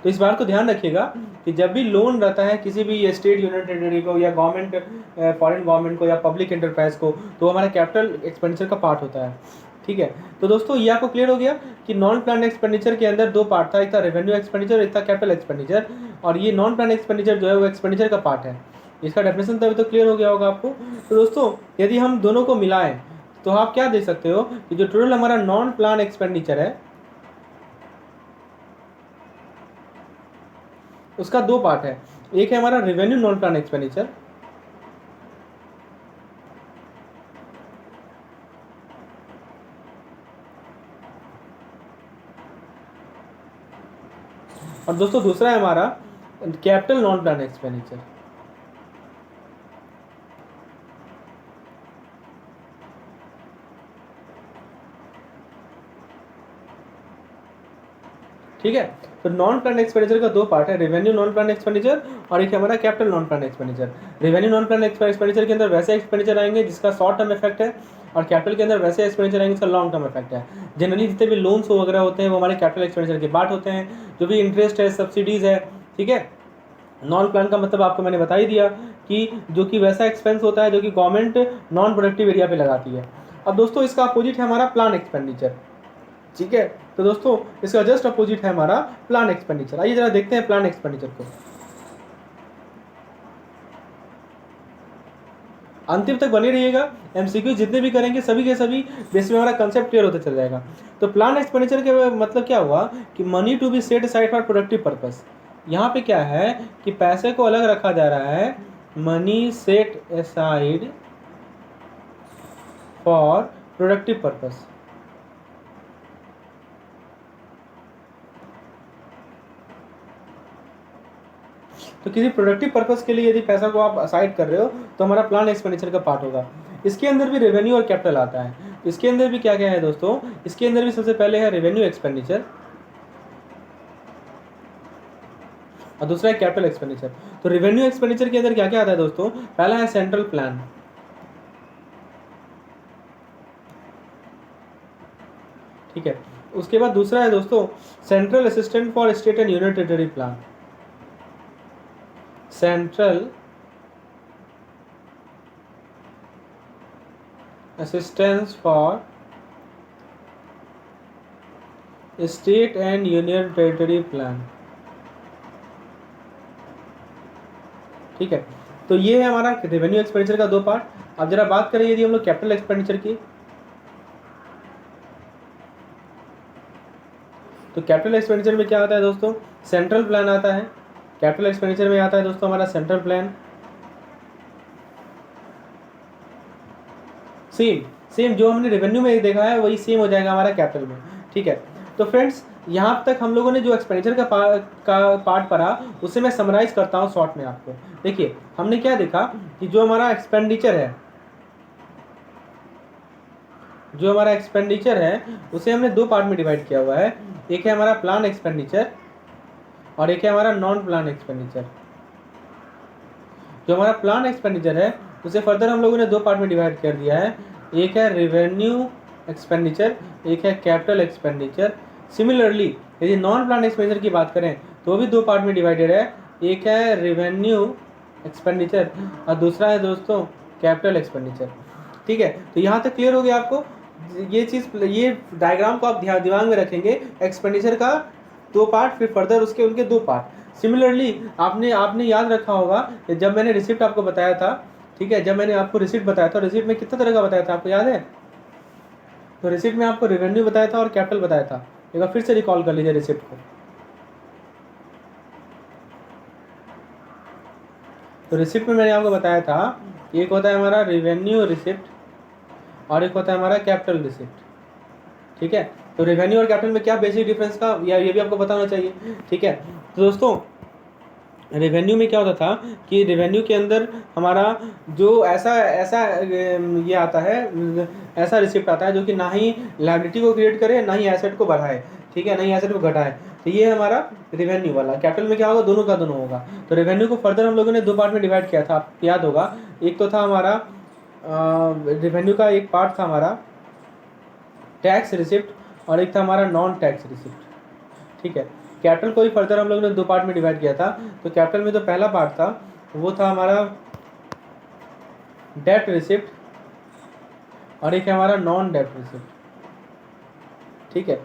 तो इस बात को ध्यान रखिएगा कि जब भी लोन रहता है किसी भी स्टेट यूनियन टेरिटरी को या गवर्नमेंट, फॉरेन गवर्नमेंट को या पब्लिक एंटरप्राइज को, तो हमारा कैपिटल एक्सपेंडिचर का पार्ट होता है, ठीक है। तो दोस्तों ये आपको क्लियर हो गया कि नॉन प्लान एक्सपेंडिचर के अंदर दो पार्ट था, एक था रेवेन्यू एक्सपेंडिचर, एक था कैपिटल एक्सपेंडिचर। और ये नॉन प्लान एक्सपेंडिचर जो है वो एक्सपेंडिचर का पार्ट है। इसका डेफिनेशन तो अभी तो क्लियर हो गया होगा आपको। तो दोस्तों यदि हम दोनों को मिलाएं तो आप क्या देख सकते हो कि जो टोटल हमारा नॉन प्लान एक्सपेंडिचर है उसका दो पार्ट है। एक है हमारा रेवेन्यू नॉन प्लान एक्सपेंडिचर, और दोस्तों दूसरा है हमारा कैपिटल नॉन प्लान एक्सपेंडिचर। ठीक है, तो नॉन प्लान एक्सपेंडिचर का दो पार्ट है, रेवेन्यू नॉन प्लान एक्सपेंडिचर और एक है हमारा capital non plan expenditure. Revenue non plan expenditure के अंदर वैसे एक्सपेंडिचर आएंगे जिसका शॉर्ट टर्म इफेक्ट है, और कैपिटल के अंदर वैसे एक्सपेंडिचर आएंगे जिसका लॉन्ग टर्म इफेक्ट है। जनरली जितने भी लोन्स वगैरह होते हैं वो हमारे कैपिटल एक्सपेंडिचर के पार्ट होते हैं। जो भी इंटरेस्ट है, सब्सिडीज है, ठीक है। नॉन प्लान का मतलब आपको मैंने बता ही दिया कि जो कि वैसा एक्सपेंस होता है जो कि गवर्नमेंट नॉन प्रोडक्टिव एरिया पे लगाती है। अब दोस्तों इसका अपोजिट है हमारा प्लान एक्सपेंडिचर, ठीक है। तो दोस्तों इसका जस्ट अपोजिट है हमारा प्लान एक्सपेंडिचर। आइए जरा देखते हैं प्लान एक्सपेंडिचर को। अंतिम तक बने रहिएगा, एमसीक्यू जितने भी करेंगे सभी के सभी बेस में हमारा कंसेप्ट क्लियर होते चल जाएगा। तो प्लान एक्सपेंडिचर के मतलब क्या हुआ कि money to be set aside for productive purpose. यहाँ पे क्या है कि पैसे को अलग रखा जा रहा है, money set aside for productive purpose. तो किसी प्रोडक्टिव पर्पस के लिए यदि पैसा को आप असाइड कर रहे हो तो हमारा प्लान एक्सपेंडिचर का पार्ट होगा। इसके अंदर भी रेवेन्यू और कैपिटल आता है। इसके अंदर भी क्या क्या है दोस्तों, इसके अंदर भी सबसे पहले है रेवेन्यू एक्सपेंडिचर और दूसरा है कैपिटल एक्सपेंडिचर। तो रेवेन्यू एक्सपेंडिचर के अंदर क्या क्या आता है दोस्तों, पहला है सेंट्रल प्लान, ठीक है। उसके बाद दूसरा है दोस्तों central assistant for state and union territory plan, central assistance for state and union territory plan, ठीक है। तो ये है हमारा रेवेन्यू एक्सपेंडिचर का दो पार्ट। अब जरा बात करें यदि हम लोग कैपिटल एक्सपेंडिचर की, तो कैपिटल एक्सपेंडिचर में क्या आता है दोस्तों, सेंट्रल प्लान आता है। कैपिटल एक्सपेंडिचर में आता है दोस्तों हमारा सेंट्रल प्लान, सेम जो हमने रेवेन्यू में देखा है वही सेम हो जाएगा हमारा कैपिटल में, ठीक है। तो फ्रेंड्स यहाँ तक हम लोगों ने जो एक्सपेंडिचर का पार्ट पढ़ा उसे मैं समराइज करता हूँ शॉर्ट में आपको। देखिए हमने क्या देखा कि जो हमारा एक्सपेंडिचर है उसे हमने दो पार्ट में डिवाइड किया हुआ है। एक है हमारा प्लान एक्सपेंडिचर और एक है हमारा नॉन प्लान एक्सपेंडिचर। जो हमारा प्लान एक्सपेंडिचर है उसे फर्दर हम लोगों ने दो पार्ट में डिवाइड कर दिया है, एक है रेवेन्यू एक्सपेंडिचर, एक है कैपिटल एक्सपेंडिचर। सिमिलरली यदि नॉन प्लान एक्सपेंडिचर की बात करें तो भी दो पार्ट में डिवाइडेड है, एक है रेवेन्यू एक्सपेंडिचर और दूसरा है दोस्तों कैपिटल एक्सपेंडिचर, ठीक है। तो यहाँ तक क्लियर हो गया आपको ये चीज़, ये डायग्राम को आप दिमाग में रखेंगे, एक्सपेंडिचर का दो पार्ट फिर फर्दर उसके उनके दो पार्ट। सिमिलरली आपने याद रखा होगा जब मैंने रिसिप्ट आपको बताया था ठीक है, जब मैंने आपको रिसीट बताया था, रिसीट में कितना तरह का बताया था आपको याद है? तो रिसीट में आपको रेवेन्यू बताया था और कैपिटल बताया था। एक बार फिर से रिकॉल कर लीजिए रिसीट को। तो रिसिप्ट में मैंने आपको बताया था, एक होता है हमारा रेवेन्यू रिसिप्ट और एक होता है हमारा कैपिटल रिसिप्ट। ठीक है, तो रेवेन्यू और कैपिटल में क्या बेसिक डिफरेंस का या ये भी आपको पता होना चाहिए। ठीक है, तो दोस्तों रेवेन्यू में क्या होता था कि रेवेन्यू के अंदर हमारा जो ऐसा ऐसा ये आता है, ऐसा रिसिप्ट आता है जो कि ना ही लायबिलिटी को क्रिएट करे ना ही एसेट को बढ़ाए। ठीक है, ना ही एसेट को घटाए। तो ये है हमारा रेवेन्यू वाला। कैपिटल में क्या होगा, दोनों का दोनों होगा। तो रेवेन्यू को फर्दर हम लोगों ने दो पार्ट में डिवाइड किया था, आपको याद होगा। एक तो था हमारा रेवेन्यू का एक पार्ट था हमारा टैक्स रिसिप्ट और एक था हमारा नॉन टैक्स रिसिप्ट। ठीक है, कैपिटल को ही फर्दर हम लोगों ने दो पार्ट में डिवाइड किया था। तो कैपिटल में जो पहला पार्ट था वो था हमारा डेट रिसिप्ट और एक है हमारा नॉन डेट रिसिप्ट। ठीक है,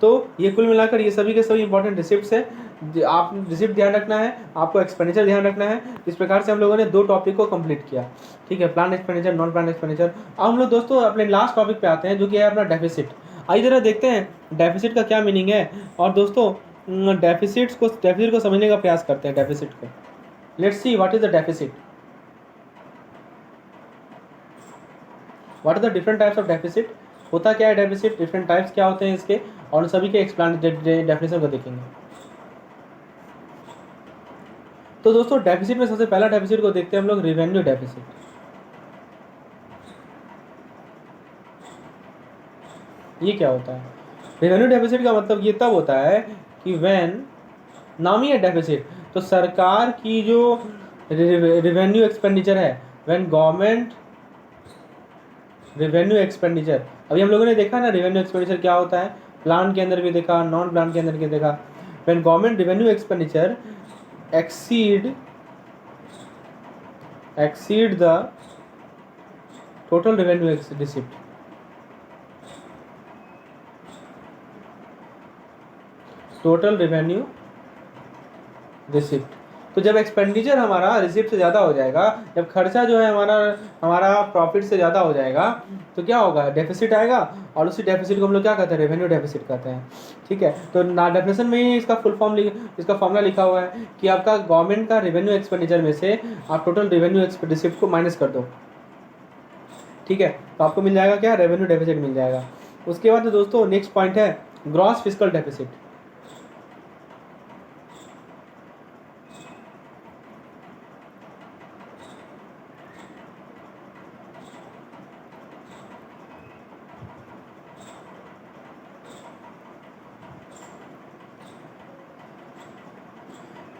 तो ये कुल मिलाकर ये सभी के सभी इंपॉर्टेंट रिसिप्ट्स है। आप रिसिप्ट ध्यान रखना है, आपको एक्सपेंडिचर ध्यान रखना है। इस प्रकार से हम लोगों ने दो टॉपिक को कंप्लीट किया। ठीक है, plan expenditure, non plan expenditure. अब हम लोग दोस्तों अपने लास्ट टॉपिक पे आते हैं जो कि है अपना डेफिसिट। आइए जरा देखते हैं डेफिसिट का क्या मीनिंग है। और दोस्तों डेफिसिट को समझने का प्रयास करते हैं। डेफिसिट को let's see what is the deficit, what are the different types of deficit. होता क्या है डेफिसिट, डिफरेंट टाइप्स क्या होते हैं इसके, और सभी के डेफिनेशन को देखेंगे। तो दोस्तों डेफिसिट में सबसे पहला डेफिसिट को देखते हैं हम लोग, रेवेन्यू डेफिसिट। ये क्या होता है? रेवेन्यू डेफिसिट का मतलब ये तब होता है कि व्हेन, नाम ही है डेफिसिट, तो सरकार की जो रेवेन्यू एक्सपेंडिचर है, व्हेन गवर्नमेंट रेवेन्यू एक्सपेंडिचर। अभी हम लोगों ने देखा ना रेवेन्यू एक्सपेंडिचर क्या होता है, प्लान के अंदर भी देखा, नॉन प्लान के अंदर भी देखा। When government revenue expenditure exceed the total revenue receipt, total revenue receipt. तो जब एक्सपेंडिचर हमारा रिसिप्ट से ज़्यादा हो जाएगा, जब खर्चा जो है हमारा हमारा प्रॉफिट से ज़्यादा हो जाएगा, तो क्या होगा, डेफिसिट आएगा। और उसी डेफिसिट को हम लोग क्या कहते हैं, रेवेन्यू डेफिसिट कहते हैं। ठीक है, तो ना डेफिनेशन में ही इसका फुल फॉर्म इसका फॉर्मूला लिखा हुआ है कि आपका गवर्नमेंट का रेवेन्यू एक्सपेंडिचर में से आप टोटल रेवेन्यू रिसिप्ट को माइनस कर दो। ठीक है, तो आपको मिल जाएगा क्या, रेवेन्यू डेफिसिट मिल जाएगा। उसके बाद दोस्तों नेक्स्ट पॉइंट है ग्रॉस फिस्कल डेफिसिट।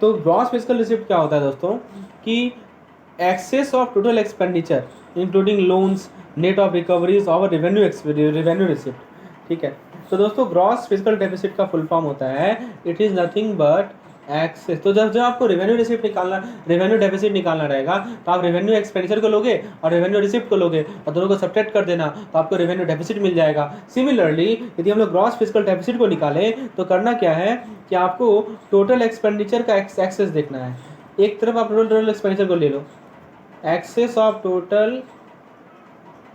तो ग्रॉस फिस्कल रिसिप्ट क्या होता है दोस्तों, कि excess of total expenditure including loans, net of recoveries और रेवेन्यू रिसिप्ट। ठीक है, तो दोस्तों ग्रॉस फिस्कल डेफिसिट का फुल फॉर्म होता है, it is nothing but excess. तो जब जब आपको रेवेन्यू रिसिप्ट निकालना, रेवेन्यू डेफिसिट निकालना रहेगा, तो आप रेवेन्यू एक्सपेंडिचर को लोगे और रेवेन्यू रिसिप्ट को लोगे और दोनों को सब्ट्रैक्ट कर देना, तो आपको रेवेन्यू डेफिसिट मिल जाएगा। सिमिलरली यदि हम लोग ग्रॉस फिस्कल डेफिसिट को निकालें तो करना क्या है कि आपको टोटल एक्सपेंडिचर का एक्सेस देखना है। एक तरफ आप टोटल एक्सपेंडिचर को ले लो, excess of total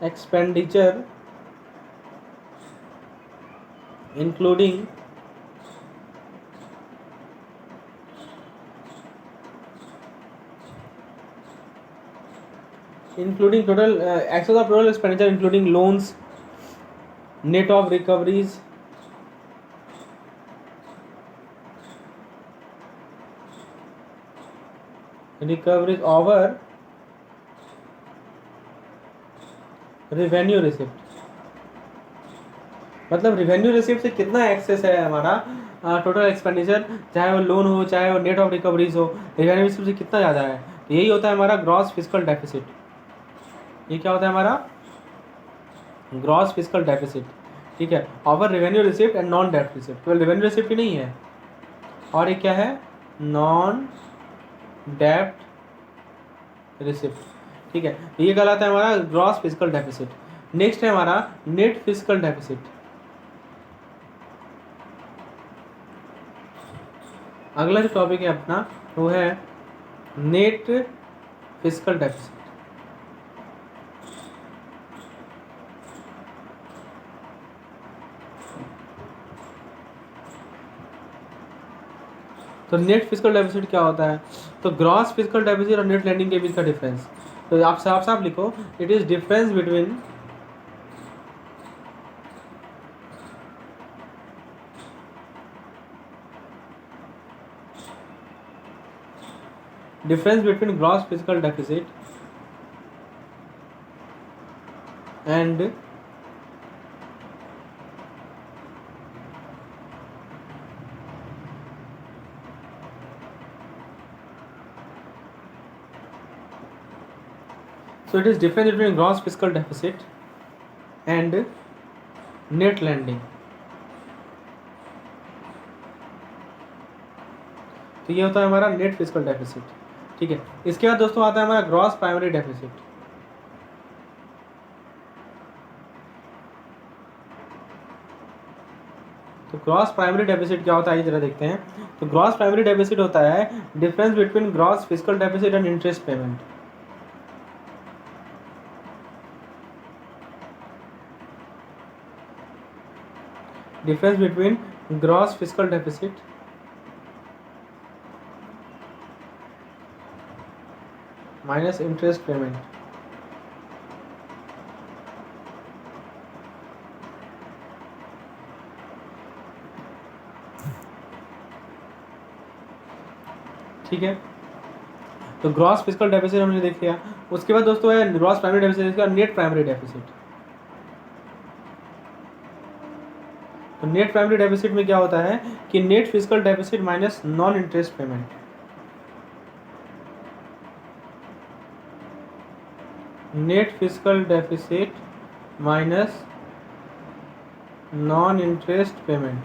expenditure including total excess of total expenditure including loans, net of recoveries, over revenue receipt. मतलब रेवेन्यू रिसिप्ट से कितना एक्सेस है हमारा टोटल एक्सपेंडिचर, चाहे वो लोन हो चाहे वो नेट ऑफ रिकवरीज हो, रेवेन्यू रिसिप्ट से कितना ज़्यादा है। तो यही होता है हमारा ग्रॉस फिस्कल डेफिसिट। ये क्या होता है हमारा ग्रॉस फिस्कल डेफिसिट। ठीक है, over revenue receipt and non debt receipt. केवल रेवेन्यू रिसिप्ट ही नहीं है, और एक क्या है, नॉन डेट रिसिप्ट। ठीक है, ये कहलाता है हमारा ग्रॉस फिस्कल डेफिसिट। नेक्स्ट है हमारा नेट फिस्कल डेफिसिट। अगला जो टॉपिक है अपना वो है नेट फिस्कल डेफिसिट। तो नेट फिजिकल डेफिसिट क्या होता है? तो ग्रॉस फिजिकल डेफिसिट और नेट लैंडिंग के बीच का डिफरेंस, तो आप साफ साफ लिखो, it is difference between gross physical deficit and so it is difference between gross fiscal deficit and net lending। तो ये होता है हमारा नेट फिजिकल डेफिसिट। ठीक है, इसके बाद दोस्तों आता है हमारा ग्रॉस प्राइमरी डेफिसिट। तो ग्रॉस प्राइमरी डेफिसिट क्या होता है ये जरा देखते हैं। तो ग्रॉस प्राइमरी डेफिसिट होता है difference between gross physical deficit and interest payment. Difference between gross physical deficit minus interest payment. ठीक है, तो ग्रॉस फिजिकल डेफिसिट हमने देख लिया। उसके बाद दोस्तों है ग्रॉस प्राइमरी डेफिसिट और नेट प्राइमरी डेफिसिट। तो नेट प्राइमरी डेफिसिट में क्या होता है कि net physical deficit minus non interest payment. Net physical deficit minus non interest payment.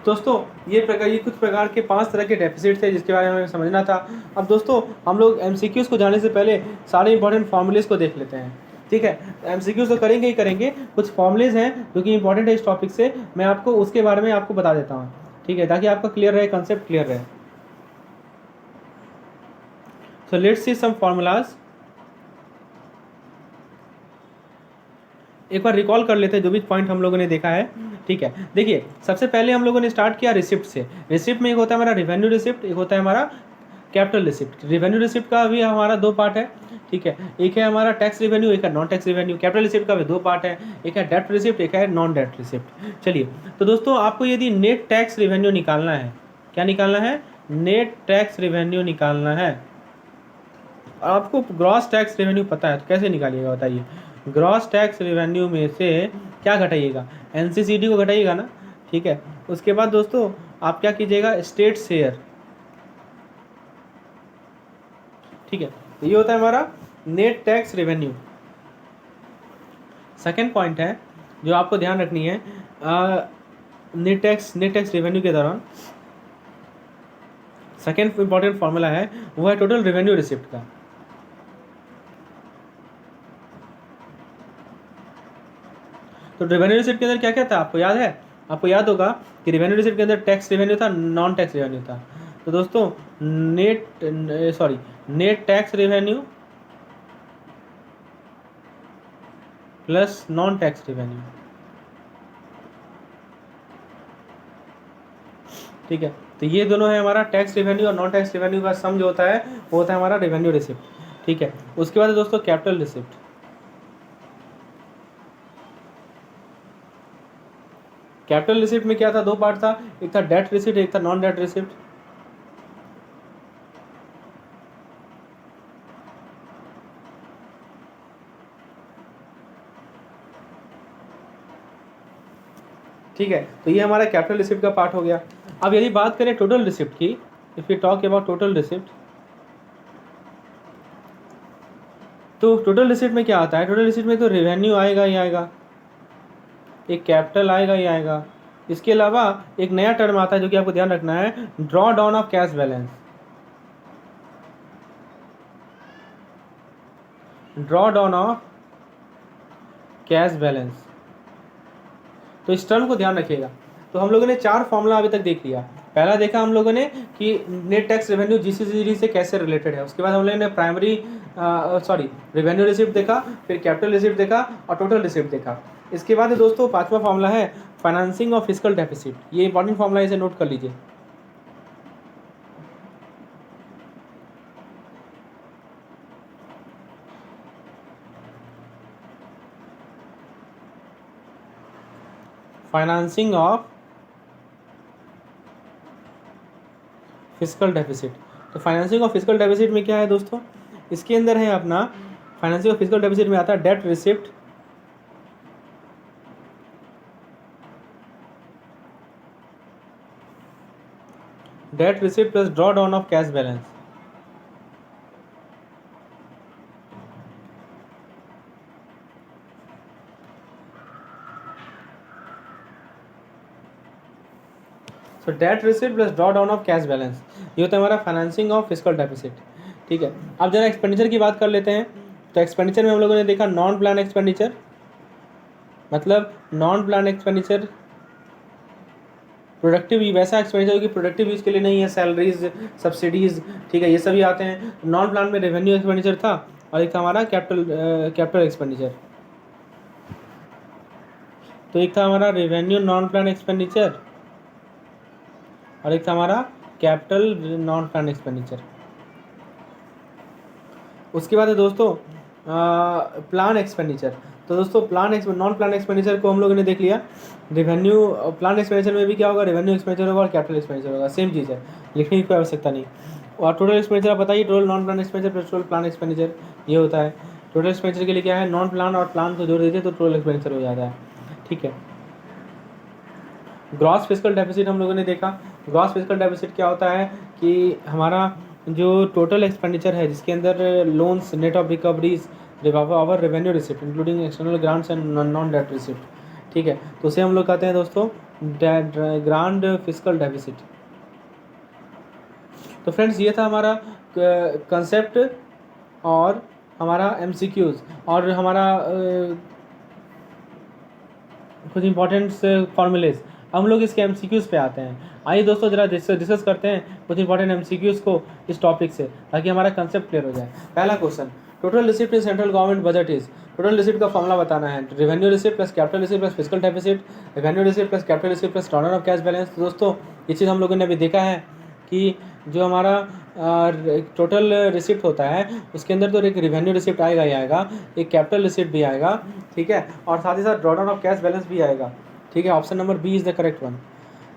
दोस्तों ये कुछ प्रकार के 5 तरह के डेफिसिट थे जिसके बारे में हमें समझना था। अब दोस्तों हम लोग एमसीक्यूज को जाने से पहले सारे इंपॉर्टेंट फॉर्मूलेज को देख लेते हैं। ठीक है, एमसीक्यूज तो करेंगे ही करेंगे, कुछ फॉर्मूलेज हैं जो कि इंपॉर्टेंट है इस टॉपिक से, मैं आपको उसके बारे में आपको बता देता हूँ। ठीक है, ताकि आपका क्लियर रहे, कंसेप्ट क्लियर रहे। So let's see some formulas. एक बार रिकॉल कर लेते हैं जो भी पॉइंट हम लोगों ने देखा है। ठीक है, देखिए सबसे पहले हम लोगों ने स्टार्ट किया रिसिप्ट से। रिसिप्ट में एक होता है हमारा रेवेन्यू रिसिप्ट, एक होता है हमारा कैपिटल रिसिप्ट। रेवेन्यू रिसिप्ट का भी हमारा 2 पार्ट है। ठीक है, एक है हमारा टैक्स रेवेन्यू, एक है non tax revenue. Capital receipt का भी 2 पार्ट है, एक है डेट रिसिप्ट, एक है नॉन डेट रिसिप्ट। चलिए, तो दोस्तों आपको यदि नेट टैक्स रेवेन्यू निकालना है, क्या निकालना है? नेट टैक्स रेवेन्यू निकालना है। आपको ग्रॉस टैक्स रेवेन्यू पता है तो कैसे निकालिएगा बताइए? ग्रॉस टैक्स रेवेन्यू में से क्या घटाइएगा? एनसीसीडी को घटाइएगा ना। ठीक है, उसके बाद दोस्तों आप क्या कीजिएगा? State share. ठीक है, तो ये होता है हमारा net tax revenue. Second point है जो आपको ध्यान रखनी है नेट टैक्स रेवेन्यू के दौरान, सेकेंड इंपॉर्टेंट फॉर्मूला है वो है टोटल रेवेन्यू रिसिप्ट का। तो रेवेन्यू रिसिप्ट के अंदर क्या क्या था आपको याद है? आपको याद होगा कि रेवेन्यू रिसिप्ट के अंदर टैक्स रेवेन्यू था, नॉन टैक्स रेवेन्यू था। तो दोस्तों net tax revenue plus non tax revenue. ठीक है, तो ये दोनों है हमारा टैक्स रेवेन्यू और नॉन टैक्स रेवेन्यू का सम जो होता है वो होता है हमारा रेवेन्यू रिसिप्ट। ठीक है, उसके बाद दोस्तों कैपिटल रिसिप्ट। कैपिटल रिसिप्ट में क्या था? 2 पार्ट था, एक था डेट रिसिप्ट, एक था नॉन डेट रिसिप्ट। ठीक है, तो ये हमारा कैपिटल रिसिप्ट का पार्ट हो गया। अब यदि बात करें टोटल रिसिप्ट की, if you talk about total receipt, तो टोटल रिसिप्ट में क्या आता है? टोटल रिसिप्ट में तो रेवेन्यू आएगा ही आएगा, एक कैपिटल आएगा ही आएगा। इसके अलावा एक नया टर्म आता है जो कि आपको ध्यान रखना है, draw down of cash balance. Draw down of cash balance, तो इस टर्म को ध्यान रखिएगा। तो हम लोगों ने 4 फॉर्मूला अभी तक देख लिया। पहला देखा हम लोगों ने कि नेट टैक्स रेवेन्यू जीसीडी से कैसे रिलेटेड है। उसके बाद हम लोगों ने प्राइमरी रेवेन्यू रिसिप्ट देखा, फिर कैपिटल रिसिप्ट देखा और टोटल रिसिप्ट देखा। इसके बाद दोस्तों 5वां फॉर्मूला है फाइनेंसिंग ऑफ फिजिकल डेफिसिट। ये इंपॉर्टेंट फॉर्मूला, इसे नोट कर लीजिए। Financing of physical deficit. तो फाइनेंसिंग ऑफ फिजिकल डेफिसिट में क्या है दोस्तों, इसके अंदर है अपना फाइनेंसिंग ऑफ फिजिकल डेफिसिट में आता है debt receipt, debt receipt plus draw down of cash balance. So debt receipt plus draw down of cash balance, ये होता है हमारा फाइनेंसिंग ऑफ फिजिकल डेफिसिट। ठीक है, अब जरा एक्सपेंडिचर की बात कर लेते हैं। तो एक्सपेंडिचर में हम लोगों ने देखा नॉन प्लान एक्सपेंडिचर, मतलब नॉन प्लान एक्सपेंडिचर प्रोडक्टिव, वैसा एक्सपेंडिचर कि प्रोडक्टिव यूज़ के लिए नहीं है, सैलरीज, सब्सिडीज़, ठीक है, ये सभी आते हैं। नॉन प्लान में रेवेन्यू एक्सपेंडिचर था और एक था हमारा कैपिटल एक्सपेंडिचर। तो एक था हमारा रेवेन्यू नॉन प्लान एक्सपेंडिचर और एक था हमारा कैपिटल नॉन प्लान एक्सपेंडिचर। उसके बाद है दोस्तों प्लान एक्सपेंडिचर। तो दोस्तों नॉन प्लान एक्सपेंडिचर को हम लोगों ने देख लिया। रेवेन्यू प्लान एक्सपेंडिचर में भी क्या होगा, रेवेन्यू एक्सपेंडिचर होगा और कैपिटल एक्सपेंडिचर होगा, सेम चीज़ है, लिखने की कोई आवश्यकता नहीं। और टोटल एक्सपेंडिचर आप बताइए, total non plan expenditure plus total plan expenditure ये होता है। टोटल एक्सपेंडिचर के लिए क्या है, नॉन प्लान और प्लान को जोड़ दीजिए तो टोटल एक्सपेंडिचर हो जाता है। ठीक है, ग्रॉस फिजिकल डेफिसिट हम लोगों ने देखा। ग्रॉस फिजिकल डेफिसिट क्या होता है कि हमारा जो टोटल एक्सपेंडिचर है जिसके अंदर loans, net of recoveries, our revenue receipt including external grants and non debt receipt. ठीक है, तो उसे हम लोग कहते हैं दोस्तों ग्रांड फिजिकल डेफिसिट। तो फ्रेंड्स ये था हमारा कंसेप्ट और हमारा एमसीक्यूज और हमारा कुछ इंपॉर्टेंट फॉर्मूलेज। हम लोग इसके एमसीक्यूज पे आते हैं। आइए दोस्तों जरा डिस्कस करते हैं कुछ इंपॉर्टेंट एमसीक्यूज को इस टॉपिक से, ताकि हमारा कंसेप्ट क्लियर हो जाए। पहला question, total receipt in central government budget is. Total receipt का फॉर्मूला बताना है, revenue receipt plus capital receipt plus physical deficit, revenue receipt plus capital receipt plus drawdown of cash balance. तो दोस्तों ये चीज़ हम लोगों ने अभी देखा है कि जो हमारा टोटल रिसिप्ट होता है उसके अंदर तो एक रेवेन्यू रिसिप्ट आएगा ही आएगा, एक कैपिटल रिसिप्ट भी आएगा, ठीक है, और साथ ही साथ ड्रॉडाउन ऑफ कैश बैलेंस भी आएगा। ठीक है, option number B is the correct one,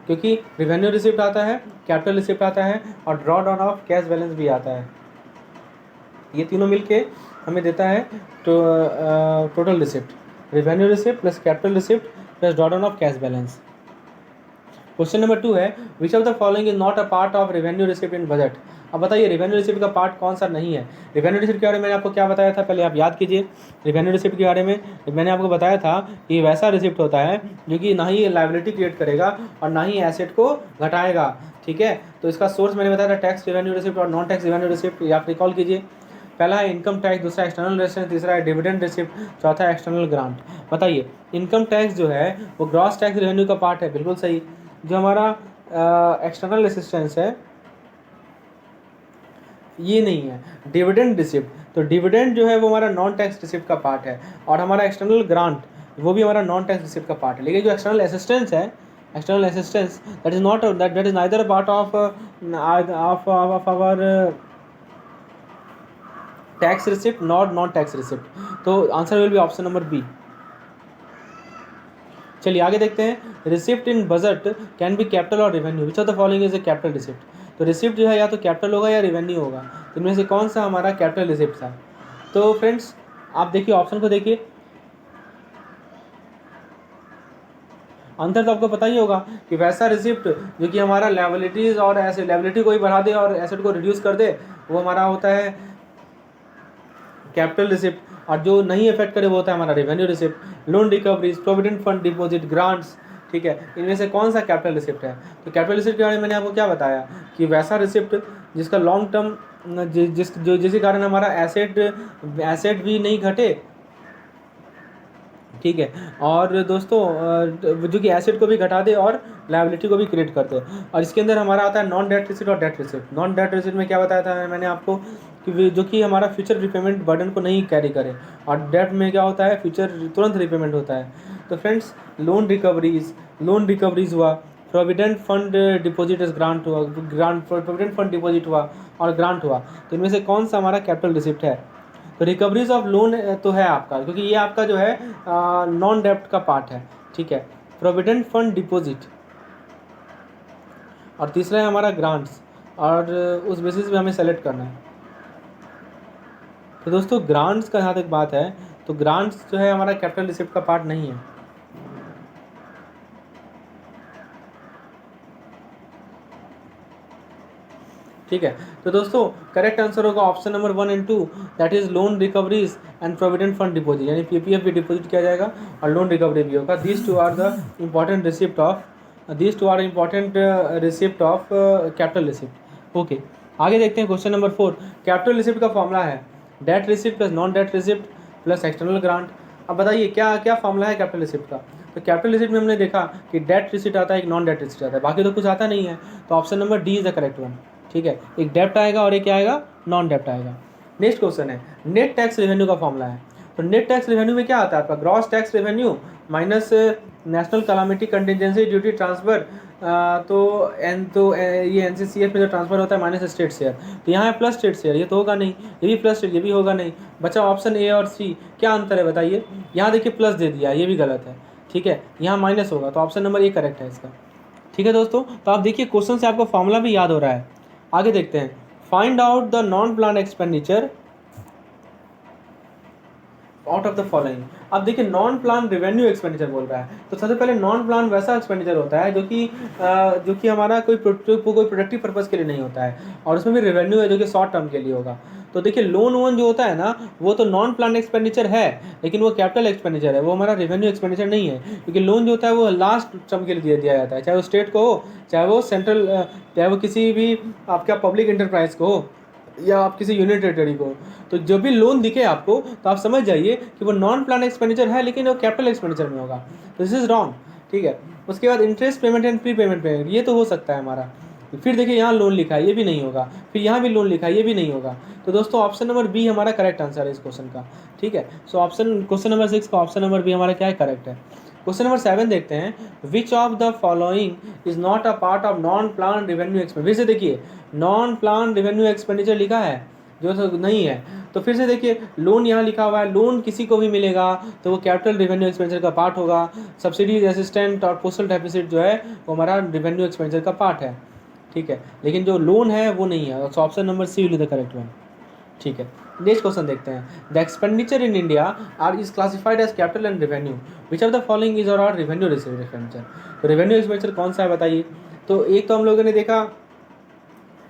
क्योंकि रेवेन्यू रिसिप्ट आता है, कैपिटल रिसिप्ट आता है और draw down of cash balance भी आता है। ये तीनों मिलके हमें देता है तो total receipt, revenue receipt plus capital receipt plus draw down of cash balance. Question number 2 है, विच of the following is not a part of revenue receipt in budget. अब बताइए रेवेन्यू रिसिप्ट का पार्ट कौन सा नहीं है। रेवेन्यू रिसिप्ट के बारे में मैंने आपको क्या बताया था, पहले आप याद कीजिए। रेवेन्यू रिसिप्ट के बारे में मैंने आपको बताया था कि वैसा रिसिप्ट होता है जो कि ना ही लायबिलिटी क्रिएट करेगा और ना ही एसेट को घटाएगा। ठीक है, तो इसका सोर्स मैंने बताया था टैक्स रेवेन्यू रिसिप्ट और नॉन टैक्स रेवेन्यू रिसिप्ट, आप रिकॉल कीजिए। पहला है इनकम टैक्स, दूसरा एक्सटर्नल रेजिस्टेंस, तीसरा है डिविडेंड रिसिप्ट, चौथा है एक्सटर्नल ग्रांट। बताइए इनकम टैक्स जो है वो ग्रॉस टैक्स रेवेन्यू का पार्ट है, बिल्कुल सही। जो हमारा एक्सटर्नल असिस्टेंस है ये नहीं है। डिविडेंड रिसिप्ट, तो डिविडेंड जो है वो हमारा नॉन टैक्स रिसिप्ट का पार्ट है और हमारा एक्सटर्नल ग्रांट वो भी हमारा नॉन टैक्स रिसिप्ट का पार्ट है। लेकिन जो एक्सटर्नल असिस्टेंस है, external assistance that is not that is neither part of our tax receipt not non tax receipt. तो answer will be option number B. चलिए आगे देखते हैं, receipt in budget can be capital और revenue, which of the following is A capital receipt. तो receipt जो है या तो कैपिटल होगा या रेवेन्यू होगा, तो इनमें से कौन सा हमारा कैपिटल रिसिप्ट था। तो फ्रेंड्स आप देखिए ऑप्शन को देखिए, आंसर तो आपको पता ही होगा कि वैसा रिसिप्ट जो कि हमारा लायबिलिटीज और ऐसे लायबिलिटी को ही बढ़ा दे और एसेट को रिड्यूस कर दे वो हमारा होता है कैपिटल रिसिप्ट, और जो नहीं इफेक्ट करे वो होता है हमारा revenue receipt. Loan recoveries, provident fund deposit, grants, ठीक है, इनमें से कौन सा कैपिटल रिसिप्ट है। तो कैपिटल रिसिप्ट के बारे में मैंने आपको क्या बताया कि वैसा रिसिप्ट जिसका लॉन्ग टर्म जिसके कारण हमारा एसेट भी नहीं घटे, ठीक है, और दोस्तों जो कि एसेट को भी घटा दे और लायबिलिटी को भी क्रिएट कर दे। और इसके अंदर हमारा आता है नॉन डेट रिसिप्ट और debt receipt. Non debt receipt में क्या बताया था मैंने आपको कि जो कि हमारा फ्यूचर रिपेमेंट बर्डन को नहीं कैरी करे, और डेट में क्या होता है फ्यूचर तुरंत रिपेमेंट होता है। तो फ्रेंड्स लोन रिकवरीज हुआ, प्रोविडेंट फंड डिपॉजिट ग्रांट हुआ, प्रोविडेंट फंड डिपॉजिट हुआ और ग्रांट हुआ, तो इनमें से कौन सा हमारा कैपिटल रिसिप्ट है। तो रिकवरीज ऑफ लोन तो है आपका, क्योंकि ये आपका जो है नॉन डेप्ट का पार्ट है, ठीक है। प्रोविडेंट फंड डिपॉजिट, और तीसरा है हमारा ग्रांट्स, और उस बेसिस पे हमें सेलेक्ट करना है। तो दोस्तों ग्रांट्स का जहाँ तक बात है, तो ग्रांट्स जो है हमारा कैपिटल रिसिप्ट का पार्ट नहीं है। ठीक है, तो दोस्तों करेक्ट आंसर होगा option number 1 and 2, that is loan recoveries and provident fund deposit, यानी पीपीएफ भी डिपॉजिट किया जाएगा और लोन रिकवरी भी होगा। These two are the important receipt of capital receipt. Okay, आगे देखते हैं क्वेश्चन नंबर 4। कैपिटल रिसिप्ट का फॉर्मूला है debt receipt plus non debt receipt plus external grant. अब बताइए क्या क्या फॉर्मूला है कैपिटल रिसिप्ट का। तो कैपिटल रिसिप्ट में हमने देखा कि डेट रिसिप्ट आता है, एक नॉन डेट रिसिप्ट आता है, बाकी तो कुछ आता नहीं है। तो option number D is the correct one. ठीक है, एक डेप्ट आएगा और एक क्या आएगा, नॉन डेप्ट आएगा। नेक्स्ट क्वेश्चन है नेट टैक्स रेवेन्यू का फॉर्मूला है। तो नेट टैक्स रेवेन्यू में क्या आता है आपका, gross tax revenue minus national calamity contingency duty transfer, ये एनसीसीएफ में जो ट्रांसफर होता है माइनस स्टेट शेयर। तो यहाँ है प्लस स्टेट शेयर, ये तो होगा नहीं, ये भी प्लस स्टेट, ये भी होगा नहीं। बचा ऑप्शन ए और सी, क्या अंतर है बताइए। यहाँ देखिए प्लस दे दिया, ये भी गलत है। ठीक है, यहाँ माइनस होगा, तो ऑप्शन नंबर ए करेक्ट है इसका। ठीक है दोस्तों, तो आप देखिए क्वेश्चन से आपको फॉर्मूला भी याद हो रहा है। आगे देखते हैं, find out the non plan expenditure out of the following. अब देखिए नॉन प्लान रेवेन्यू एक्सपेंडिचर बोल रहा है, तो सबसे पहले नॉन प्लान वैसा एक्सपेंडिचर होता है जो कि हमारा कोई प्रोडक्टिव पर्पस के लिए नहीं होता है, और उसमें भी रेवेन्यू है जो कि शॉर्ट टर्म के लिए होगा। तो देखिए लोन वोन जो होता है ना, वो तो नॉन प्लान एक्सपेंडिचर है, लेकिन वो कैपिटल एक्सपेंडिचर है, वो हमारा रेवेन्यू एक्सपेंडिचर नहीं है। क्योंकि लोन जो होता है वो लास्ट टर्म के लिए दिया जाता है, चाहे वो स्टेट को हो, चाहे वो सेंट्रल, चाहे वो किसी भी आपका पब्लिक इंटरप्राइज को हो, या आप किसी यूनिट टेरिटरी को। तो जब भी लोन दिखे आपको, तो आप समझ जाइए कि वो नॉन प्लान एक्सपेंडिचर है, लेकिन वो कैपिटल एक्सपेंडिचर में होगा। तो दिस इज रॉन्ग। ठीक है, उसके बाद interest payment and pre payment payment, ये तो हो सकता है हमारा। फिर देखिए यहाँ लोन लिखा है, ये भी नहीं होगा। फिर यहाँ भी लोन लिखा है, ये भी नहीं होगा। तो दोस्तों ऑप्शन नंबर बी हमारा करेक्ट आंसर है इस क्वेश्चन का। ठीक है, सो क्वेश्चन नंबर 6 का ऑप्शन नंबर बी हमारा क्या है, करेक्ट है। क्वेश्चन नंबर 7 देखते हैं, विच of the following is not a part of non plan revenue expenditure. फिर से देखिए नॉन प्लान रेवेन्यू एक्सपेंडिचर लिखा है, जो तो नहीं है। तो फिर से देखिए लोन यहाँ लिखा हुआ है, लोन किसी को भी मिलेगा तो वो कैपिटल रेवेन्यू एक्सपेंडिचर का पार्ट होगा। सब्सिडीज असिस्टेंट और पोस्टल डेफिसिट जो है वो हमारा रेवेन्यू एक्सपेंडिचर का पार्ट है। ठीक है, लेकिन जो लोन है वो नहीं है। तो option number C will be the correct one. ठीक है, नेक्स्ट क्वेश्चन देखते हैं, the expenditure in India are is classified as capital and revenue, which of the following is or revenue received expenditure. तो रेवेन्यू एक्सपेंडिचर कौन सा है बताइए। तो एक तो हम लोगों ने देखा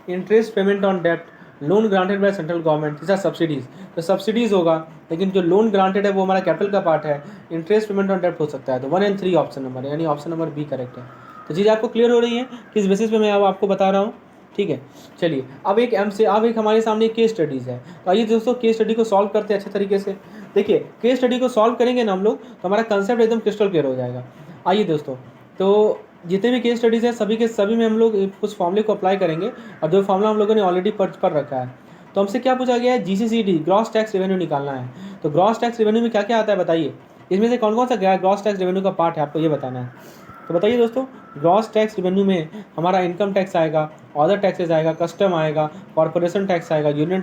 interest payment on debt, loan granted by central government, जैसा सब्सिडीज, तो सब्सिडीज होगा, लेकिन जो लोन ग्रांटेड है वो हमारा कैपिटल का पार्ट है। इंटरेस्ट पेमेंट ऑन डेट हो सकता है, तो 1 एंड 3 ऑप्शन नंबर है, यानी ऑप्शन नंबर बी करेक्ट है। तो चीज़ आपको क्लियर हो रही है किस बेसिस पे मैं अब आपको बता रहा हूँ। ठीक है, चलिए अब एक हमारे सामने केस स्टडीज़ है। तो आइए दोस्तों केस स्टडी को सॉल्व करते हैं अच्छे तरीके से। देखिए केस स्टडी को सॉल्व करेंगे ना हम लोग, तो हमारा कंसेप्ट एकदम क्रिस्टल क्लियर हो जाएगा। आइए दोस्तों, तो जितने भी केस स्टडीज़ हैं सभी के सभी में हम लोग कुछ फॉर्मूले को अप्लाई करेंगे, और जो फॉर्मूला हम लोगों ने ऑलरेडी पढ़ रखा है। तो हमसे क्या पूछा गया है, जीसीसीडी ग्रॉस टैक्स रेवेन्यू निकालना है। तो ग्रॉस टैक्स रेवेन्यू में क्या क्या आता है बताइए, इसमें से कौन कौन सा ग्रॉस टैक्स रेवेन्यू का पार्ट है, आपको ये बताना है। तो बताइए दोस्तों, ग्रॉस टैक्स रेवेन्यू में हमारा इनकम टैक्स आएगा, अदर टैक्सेस आएगा, कस्टम आएगा, कॉर्पोरेशन टैक्स आएगा, यूनियन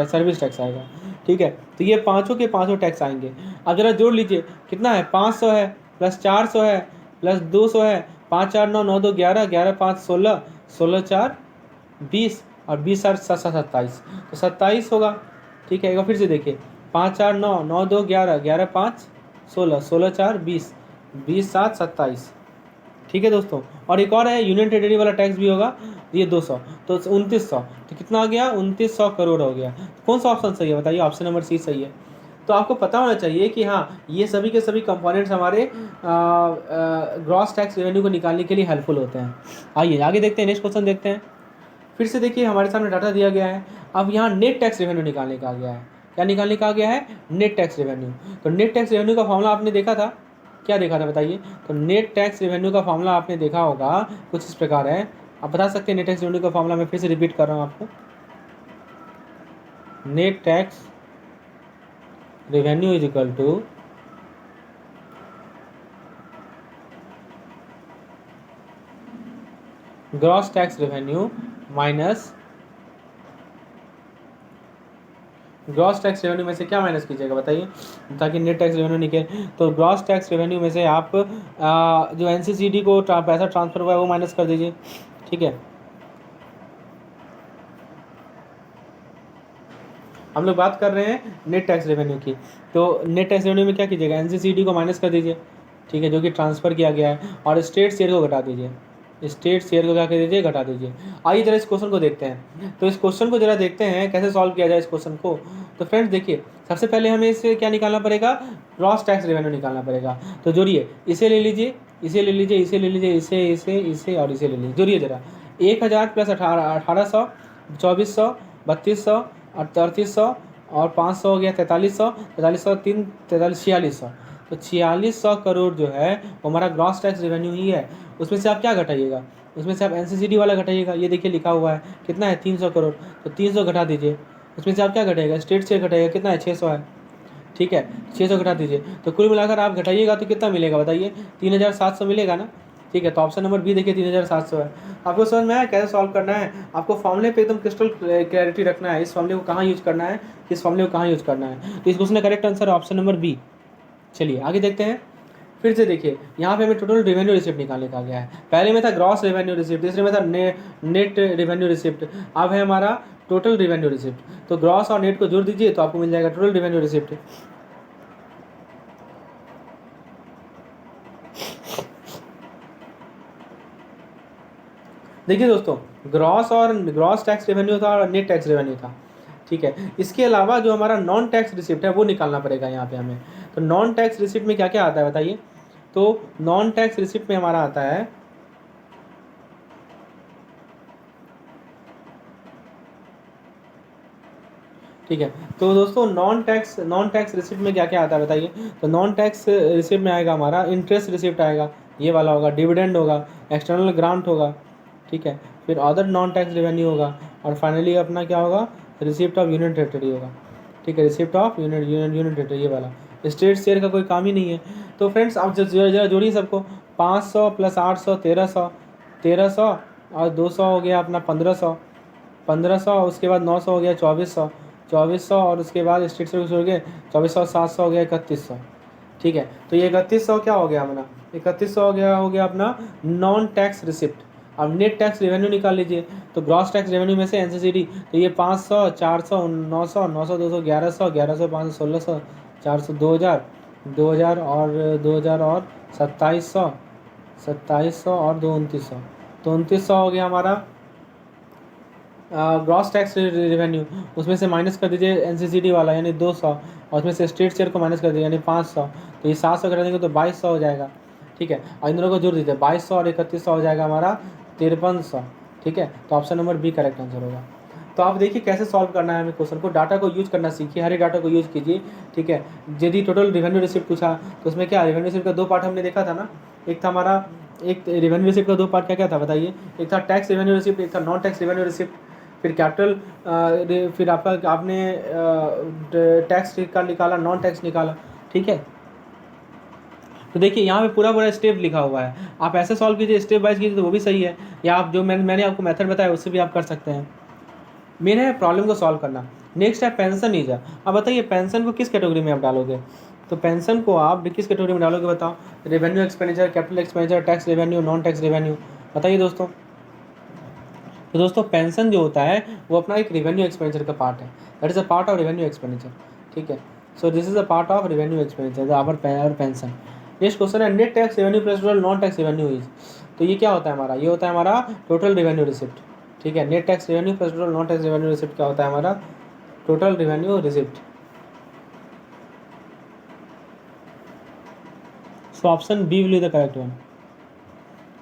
सर्विस टैक्स आएगा। ठीक है, तो ये पाँचों के पाँचों टैक्स आएंगे। अब जरा जोड़ लीजिए कितना है, 500 है प्लस 400 है प्लस 200 है, 5 4 9 9 2 11, 11 5 16, 16 4 20, और 20 4 7 7 27, तो 27 होगा। ठीक है, एक बार फिर से देखिए, 5 4 9 9 2 11, 11 5 16, 16 4 20, 20 7 27। ठीक है दोस्तों, और एक और है यूनियन टेरिटरी वाला टैक्स भी होगा, ये 200, तो 2900, तो कितना आ गया, 2900 करोड़ हो गया। कौन सा ऑप्शन सही है बताइए, ऑप्शन नंबर सी सही है। तो आपको पता होना चाहिए कि हाँ ये सभी के सभी कंपोनेंट्स हमारे ग्रॉस टैक्स रेवेन्यू को निकालने के लिए हेल्पफुल होते हैं। आइए आगे देखते हैं, नेक्स्ट क्वेश्चन देखते हैं। फिर से देखिए हमारे सामने डाटा दिया गया है, अब यहाँ नेट टैक्स रेवेन्यू निकालने का आ गया है। क्या निकालने का आ गया है, नेट टैक्स रेवेन्यू। तो नेट टैक्स रेवेन्यू का फॉर्मूला आपने देखा था, क्या देखा था बताइए। तो नेट टैक्स रेवेन्यू का फॉर्मूला आपने देखा होगा, कुछ इस प्रकार है। आप बता सकते हैं नेट टैक्स रेवेन्यू का फॉर्मूला, मैं फिर से रिपीट कर रहा हूँ आपको। Net tax revenue is equal to gross tax revenue minus gross tax revenue में से क्या माइनस कीजिएगा बताइए, ताकि नेट टैक्स रेवेन्यू निकले। तो ग्रॉस टैक्स रेवेन्यू में से आप जो एनसीसीडी को पैसा ट्रांसफर हुआ है वो माइनस कर दीजिए। ठीक है, हम लोग बात कर रहे हैं नेट टैक्स रेवेन्यू की। तो नेट टैक्स रेवेन्यू में क्या कीजिएगा, एनसीसीडी को माइनस कर दीजिए। ठीक है, जो कि ट्रांसफ़र किया गया है, और स्टेट शेयर को घटा दीजिए। स्टेट शेयर को क्या कर दीजिए, घटा दीजिए। आइए जरा इस क्वेश्चन को देखते हैं। तो इस क्वेश्चन को जरा देखते हैं कैसे सॉल्व किया जाए इस क्वेश्चन को। तो फ्रेंड्स देखिए, सबसे पहले हमें इससे क्या निकालना पड़ेगा, ग्रॉस टैक्स रेवेन्यू निकालना पड़ेगा। तो जोड़िए, इसे ले लीजिए, इसे ले लीजिए, इसे ले लीजिए, इसे और इसे ले लीजिए। जोड़िए जरा, 1000 प्लस 1800, 2400, 3200 और 3300 और 500 हो गया 4300, 4300 3 43 4600। तो 4600 करोड़ जो है वो हमारा ग्रॉस टैक्स रेवेन्यू ही है। उसमें से आप क्या घटाइएगा, उसमें से आप एनसीसीडी वाला घटाइएगा। ये देखिए लिखा हुआ है कितना है, 300 करोड़। तो 300 घटा दीजिए। उसमें से आप क्या घटाइएगा, स्टेट शेयर घटाइएगा, कितना है, 600 है। ठीक है, 600 घटा दीजिए। तो कुल मिलाकर आप घटाइएगा तो कितना मिलेगा बताइए, 3700 मिलेगा ना। ठीक है, तो ऑप्शन नंबर बी देखिए 3700 है। आपको समझ में आया कैसे सॉल्व करना है। आपको फॉर्मूले पे एकदम क्रिस्टल क्लैरिटी रखना है, इस फॉर्मूले को कहाँ यूज करना है, किस फॉर्मूले को कहाँ यूज करना है। तो इस क्वेश्चन का करेक्ट आंसर है ऑप्शन नंबर बी। चलिए आगे देखते हैं। फिर से देखिए, यहाँ पे हमें टोटल रेवेन्यू रिसिप्ट निकालने का गया है। पहले में था ग्रॉस रेवेन्यू रिसिप्ट, तीसरे में था नेट रेवेन्यू रिसिप्ट। अब है हमारा टोटल रेवेन्यू रिसिप्ट। तो ग्रॉस और नेट को जोड़ दीजिए तो आपको मिल जाएगा टोटल रेवेन्यू रिसिप्ट। देखिए दोस्तों, ग्रॉस टैक्स रेवेन्यू था और नेट टैक्स रेवेन्यू था। ठीक है, इसके अलावा जो हमारा नॉन टैक्स रिसिप्ट है वो निकालना पड़ेगा यहाँ पे हमें। तो नॉन टैक्स रिसिप्ट में क्या क्या आता है बताइए। तो नॉन टैक्स रिसिप्ट में हमारा आता है, ठीक है। तो दोस्तों नॉन टैक्स रिसिप्ट में क्या क्या आता है बताइए। तो नॉन टैक्स रिसिप्ट में आएगा हमारा इंटरेस्ट रिसिप्ट आएगा, ये वाला होगा, डिविडेंड होगा, एक्सटर्नल ग्रांट होगा। ठीक है, फिर अदर नॉन टैक्स रेवेन्यू होगा, और फाइनली अपना क्या होगा, रिसिप्ट ऑफ यूनियन टेरिटरी होगा। ठीक है, रिसिप्ट ऑफ यूनियन टेरिटरी, ये वाला। स्टेट शेयर का कोई काम ही नहीं है। तो फ्रेंड्स आप जरा जोड़िए सबको, 500 प्लस 800 1300, 1300 और 200 हो गया अपना 1500, 1500 उसके बाद 900 हो गया 2400, 2400 और उसके बाद स्टेट से छोड़ के 2400 700 हो गया 3100। ठीक है, तो ये 3100 क्या हो गया अपना, 3100 हो गया अपना नॉन टैक्स रिसिप्ट। अब नेट टैक्स रेवेन्यू निकाल लीजिए। तो ग्रॉस टैक्स रेवेन्यू में से एनसीसीडी, तो ये 500 400 900 900 200 1100 1100 500 1600 400 2000 2000 और 2000 और 2700 2700 और 2900। तो 2900 हो गया हमारा ग्रॉस टैक्स रेवेन्यू। उसमें से माइनस कर दीजिए एनसीसीडी वाला यानी 200, और उसमें से स्टेट शेयर को माइनस कर दीजिए यानी 500। तो ये 700 करा देंगे तो 2200 हो जाएगा। ठीक है, और इन दोनों को जोड़ दीजिए, 2200 और 3100 हो जाएगा हमारा 5300। ठीक है, तो option number B correct answer होगा। तो आप देखिए कैसे सॉल्व करना है हमें क्वेश्चन को, डाटा को यूज करना सीखिए, हर एक डाटा को यूज कीजिए। ठीक है, यदि टोटल रेवेन्यू रिसिप्ट पूछा तो उसमें क्या, रेवेन्यू रिसिप्ट का दो पार्ट हमने देखा था ना। एक था हमारा, एक रेवेन्यू रिसिप्ट का दो पार्ट क्या क्या था बताइए। एक था टैक्स रेवेन्यू रिसिप्ट, एक था नॉन टैक्स रेवेन्यू रिसिप्ट। फिर कैपिटल, फिर आपने टैक्स का निकाला, नॉन टैक्स निकाला। ठीक है, तो देखिए यहाँ पे पूरा पूरा स्टेप लिखा हुआ है, आप ऐसे सॉल्व कीजिए, स्टेप वाइज कीजिए तो वो भी सही है, या आप जो मैंने आपको मेथड बताया उससे भी आप कर सकते हैं। मेन है प्रॉब्लम को सॉल्व करना। नेक्स्ट है पेंशन ईजा। अब बताइए पेंशन को किस कैटेगरी में आप डालोगे। तो पेंशन को आप किस कैटेगरी में डालोगे बताओ, revenue expenditure, capital expenditure, tax revenue, non tax revenue, बताइए दोस्तों। तो दोस्तों पेंशन जो होता है वो अपना एक रेवेन्यू एक्सपेंडिचर का पार्ट है, that is a part of revenue expenditure. ठीक है, so this is a part of revenue expenditure our pension. Next question है net tax revenue plus total non tax revenue is. तो ये क्या होता है हमारा, ये होता है हमारा टोटल रेवेन्यू रिसिप्ट। ठीक है, net tax revenue plus total non tax revenue receipt क्या होता है हमारा, total revenue receipt. So option B will be the correct one.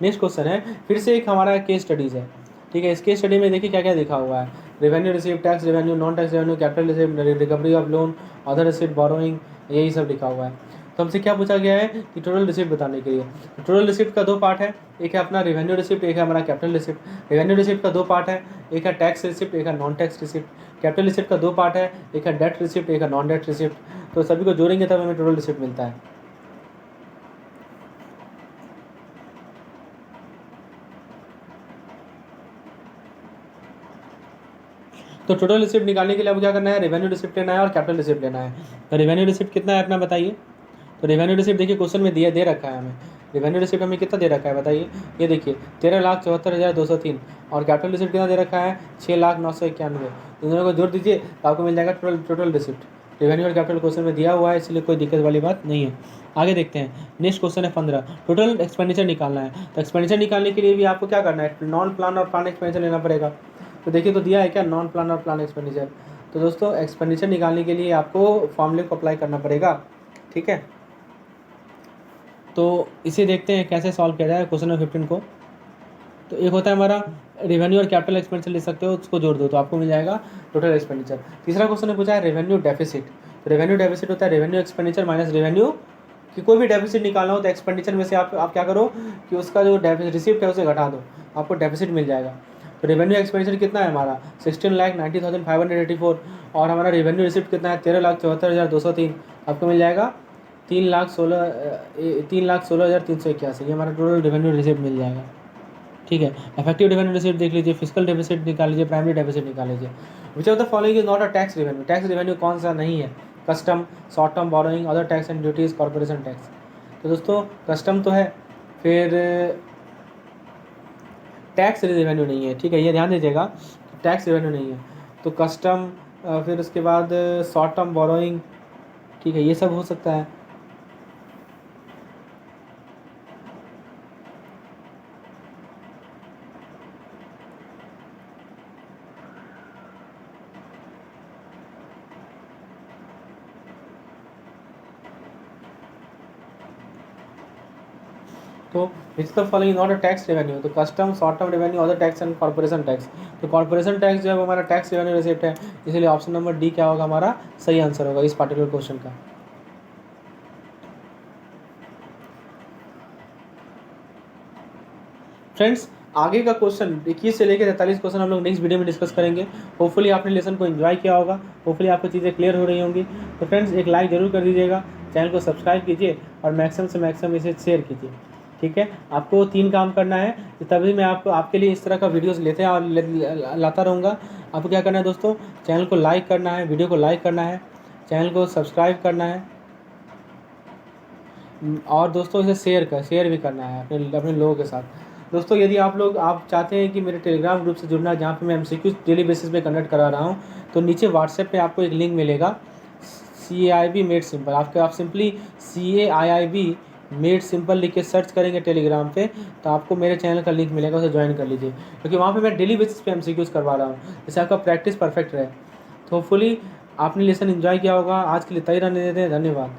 Next question है, फिर से एक हमारा केस स्टडीज़ है। ठीक है, इस केस स्टडी में देखिए क्या क्या लिखा हुआ है, revenue receive, tax revenue, non tax revenue, capital receive, recovery of loan, other receive, borrowing, यही सब लिखा हुआ है। तो हमसे क्या पूछा गया है कि टोटल रिसिप्ट बताने के लिए। टोटल रिसिप्ट का दो पार्ट है, एक है अपना रेवेन्यू रिसिप्ट, एक है हमारा कैपिटल रिसिप्ट। रेवेन्यू रिसिप्ट का दो पार्ट है, एक है टैक्स रिसिप्ट, एक है non tax receipt. Capital receipt का दो पार्ट है, एक है डेट रिसिप्ट, एक है नॉन डेट रिसिप्ट। तो सभी को जोड़ेंगे तब हमें टोटल रिसिप्ट मिलता है। तो टोटल रिसिप्ट निकालने के लिए अब क्या करना है, रेवेन्यू रिसिप्ट लेना है और कैपिटल रिसिप्ट लेना है। तो रेवेन्यू रिसिप्ट कितना है अपना बताइए। तो रेवेन्यू रिसिप्ट देखिए क्वेश्चन में दिया दे रखा है हमें, रेवेन्यू रिसिप्ट हमें कितना दे रखा है बताइए। ये देखिए 13,74,203 और कैपिटल रिसिप्ट कितना दे रखा है 6,09,91। दोनों को जोड़ दीजिए तो आपको मिल जाएगा टोटल रिसिप्ट। रेवेन्यू और कैपिटल क्वेश्चन में दिया हुआ है, इसलिए कोई दिक्कत वाली बात नहीं है। आगे देखते हैं, नेक्स्ट क्वेश्चन है 15, टोटल एक्सपेंडिचर निकालना है। तो एक्सपेंडिचर निकालने के लिए भी आपको क्या करना है, नॉन प्लान और प्लान एक्सपेंडिचर लेना पड़ेगा। तो देखिए तो दिया है क्या, नॉन प्लान और प्लान एक्सपेंडिचर। तो दोस्तों एक्सपेंडिचर निकालने के लिए आपको फॉर्मूले को अप्लाई करना पड़ेगा, ठीक है। तो इसे देखते हैं कैसे सॉल्व किया जाए क्वेश्चन नंबर 15 को। तो एक होता है हमारा रेवेन्यू और कैपिटल एक्सपेंडिचर ले सकते हो, उसको जोड़ दो तो आपको मिल जाएगा टोटल एक्सपेंडिचर। तीसरा क्वेश्चन ने पूछा है रेवेन्यू डेफिसिट। तो रेवेन्यू डेफिसिट होता है रेवेन्यू एक्सपेंडिचर माइनस रेवेन्यू, कि कोई भी डेफिसिट निकालना हो तो एक्सपेंडिचर में से आप क्या करो कि उसका जो रिसिप्ट है उसे घटा दो, आपको डेफिसिट मिल जाएगा। तो रेवेन्यू एक्सपेंडिचर कितना है हमारा 16,90,584 और हमारा रेवेन्यू रिसिप्ट कितना है 13,74,203, आपको मिल जाएगा 3,16,381। ये हमारा टोटल रेवेन्यू रिसिप्ट मिल जाएगा, ठीक है। इफेक्टिव रेवेन्यू रिसिप्ट देख लीजिए, फिजिकल डेफिसिट निकाल लीजिए, प्राइमरी डेफिसिट निकाल लीजिए। विच of the following is not a tax revenue, tax revenue कौन सा नहीं है, custom, short term borrowing, other tax and duties, corporation tax. तो दोस्तों कस्टम तो है, फिर टैक्स रेवेन्यू नहीं है, ठीक है, ये ध्यान दीजिएगा, टैक्स रेवेन्यू नहीं है। तो कस्टम, फिर उसके बाद शॉर्ट टर्म बोरोइंग, ठीक है, ये सब हो सकता है। तो which the following not a tax revenue, तो custom, short term revenue, other tax and corporation tax. तो कॉर्पोरेशन टैक्स जो है वो हमारा टैक्स रेवेन्यू रिसिप्ट है, इसलिए ऑप्शन नंबर डी क्या होगा हमारा सही आंसर होगा इस पार्टिकुलर क्वेश्चन का। फ्रेंड्स आगे का क्वेश्चन 21 से लेकर 43 क्वेश्चन हम लोग नेक्स्ट वीडियो में डिस्कस करेंगे। होपफुली आपने लेसन को एंजॉय किया होगा, होपफुली आपको चीज़ें क्लियर हो रही होंगी। तो फ्रेंड्स एक लाइक जरूर कर दीजिएगा, चैनल को सब्सक्राइब कीजिए और मैक्सिमम से मैक्सिमम इसे शेयर कीजिए, ठीक है। आपको 3 काम करना है, तभी मैं आपको आपके लिए इस तरह का वीडियोस लेते और लाता रहूँगा। आपको क्या करना है दोस्तों, चैनल को लाइक करना है, वीडियो को लाइक करना है, चैनल को सब्सक्राइब करना है और दोस्तों इसे शेयर भी करना है अपने लोगों के साथ। दोस्तों यदि आप चाहते हैं कि मेरे टेलीग्राम ग्रुप से जुड़ना, जहाँ पे मैं एमसीक्यू डेली बेसिस पे कंडक्ट करा रहा हूँ, तो नीचे व्हाट्सएप पे आपको एक लिंक मिलेगा, CAIB मेड सिंपल। आप सिंपली CAIIB मेड सिंपल लिख के सर्च करेंगे टेलीग्राम पे, तो आपको मेरे चैनल का लिंक मिलेगा, उसे ज्वाइन कर लीजिए, क्योंकि वहाँ पे मैं डेली बेसिस पे एमसीक्यूज करवा रहा हूँ, जिससे आपका प्रैक्टिस परफेक्ट रहे। तो होपफुली आपने लेसन एंजॉय किया होगा। आज के लिए इतना ही रहने देते हैं, धन्यवाद।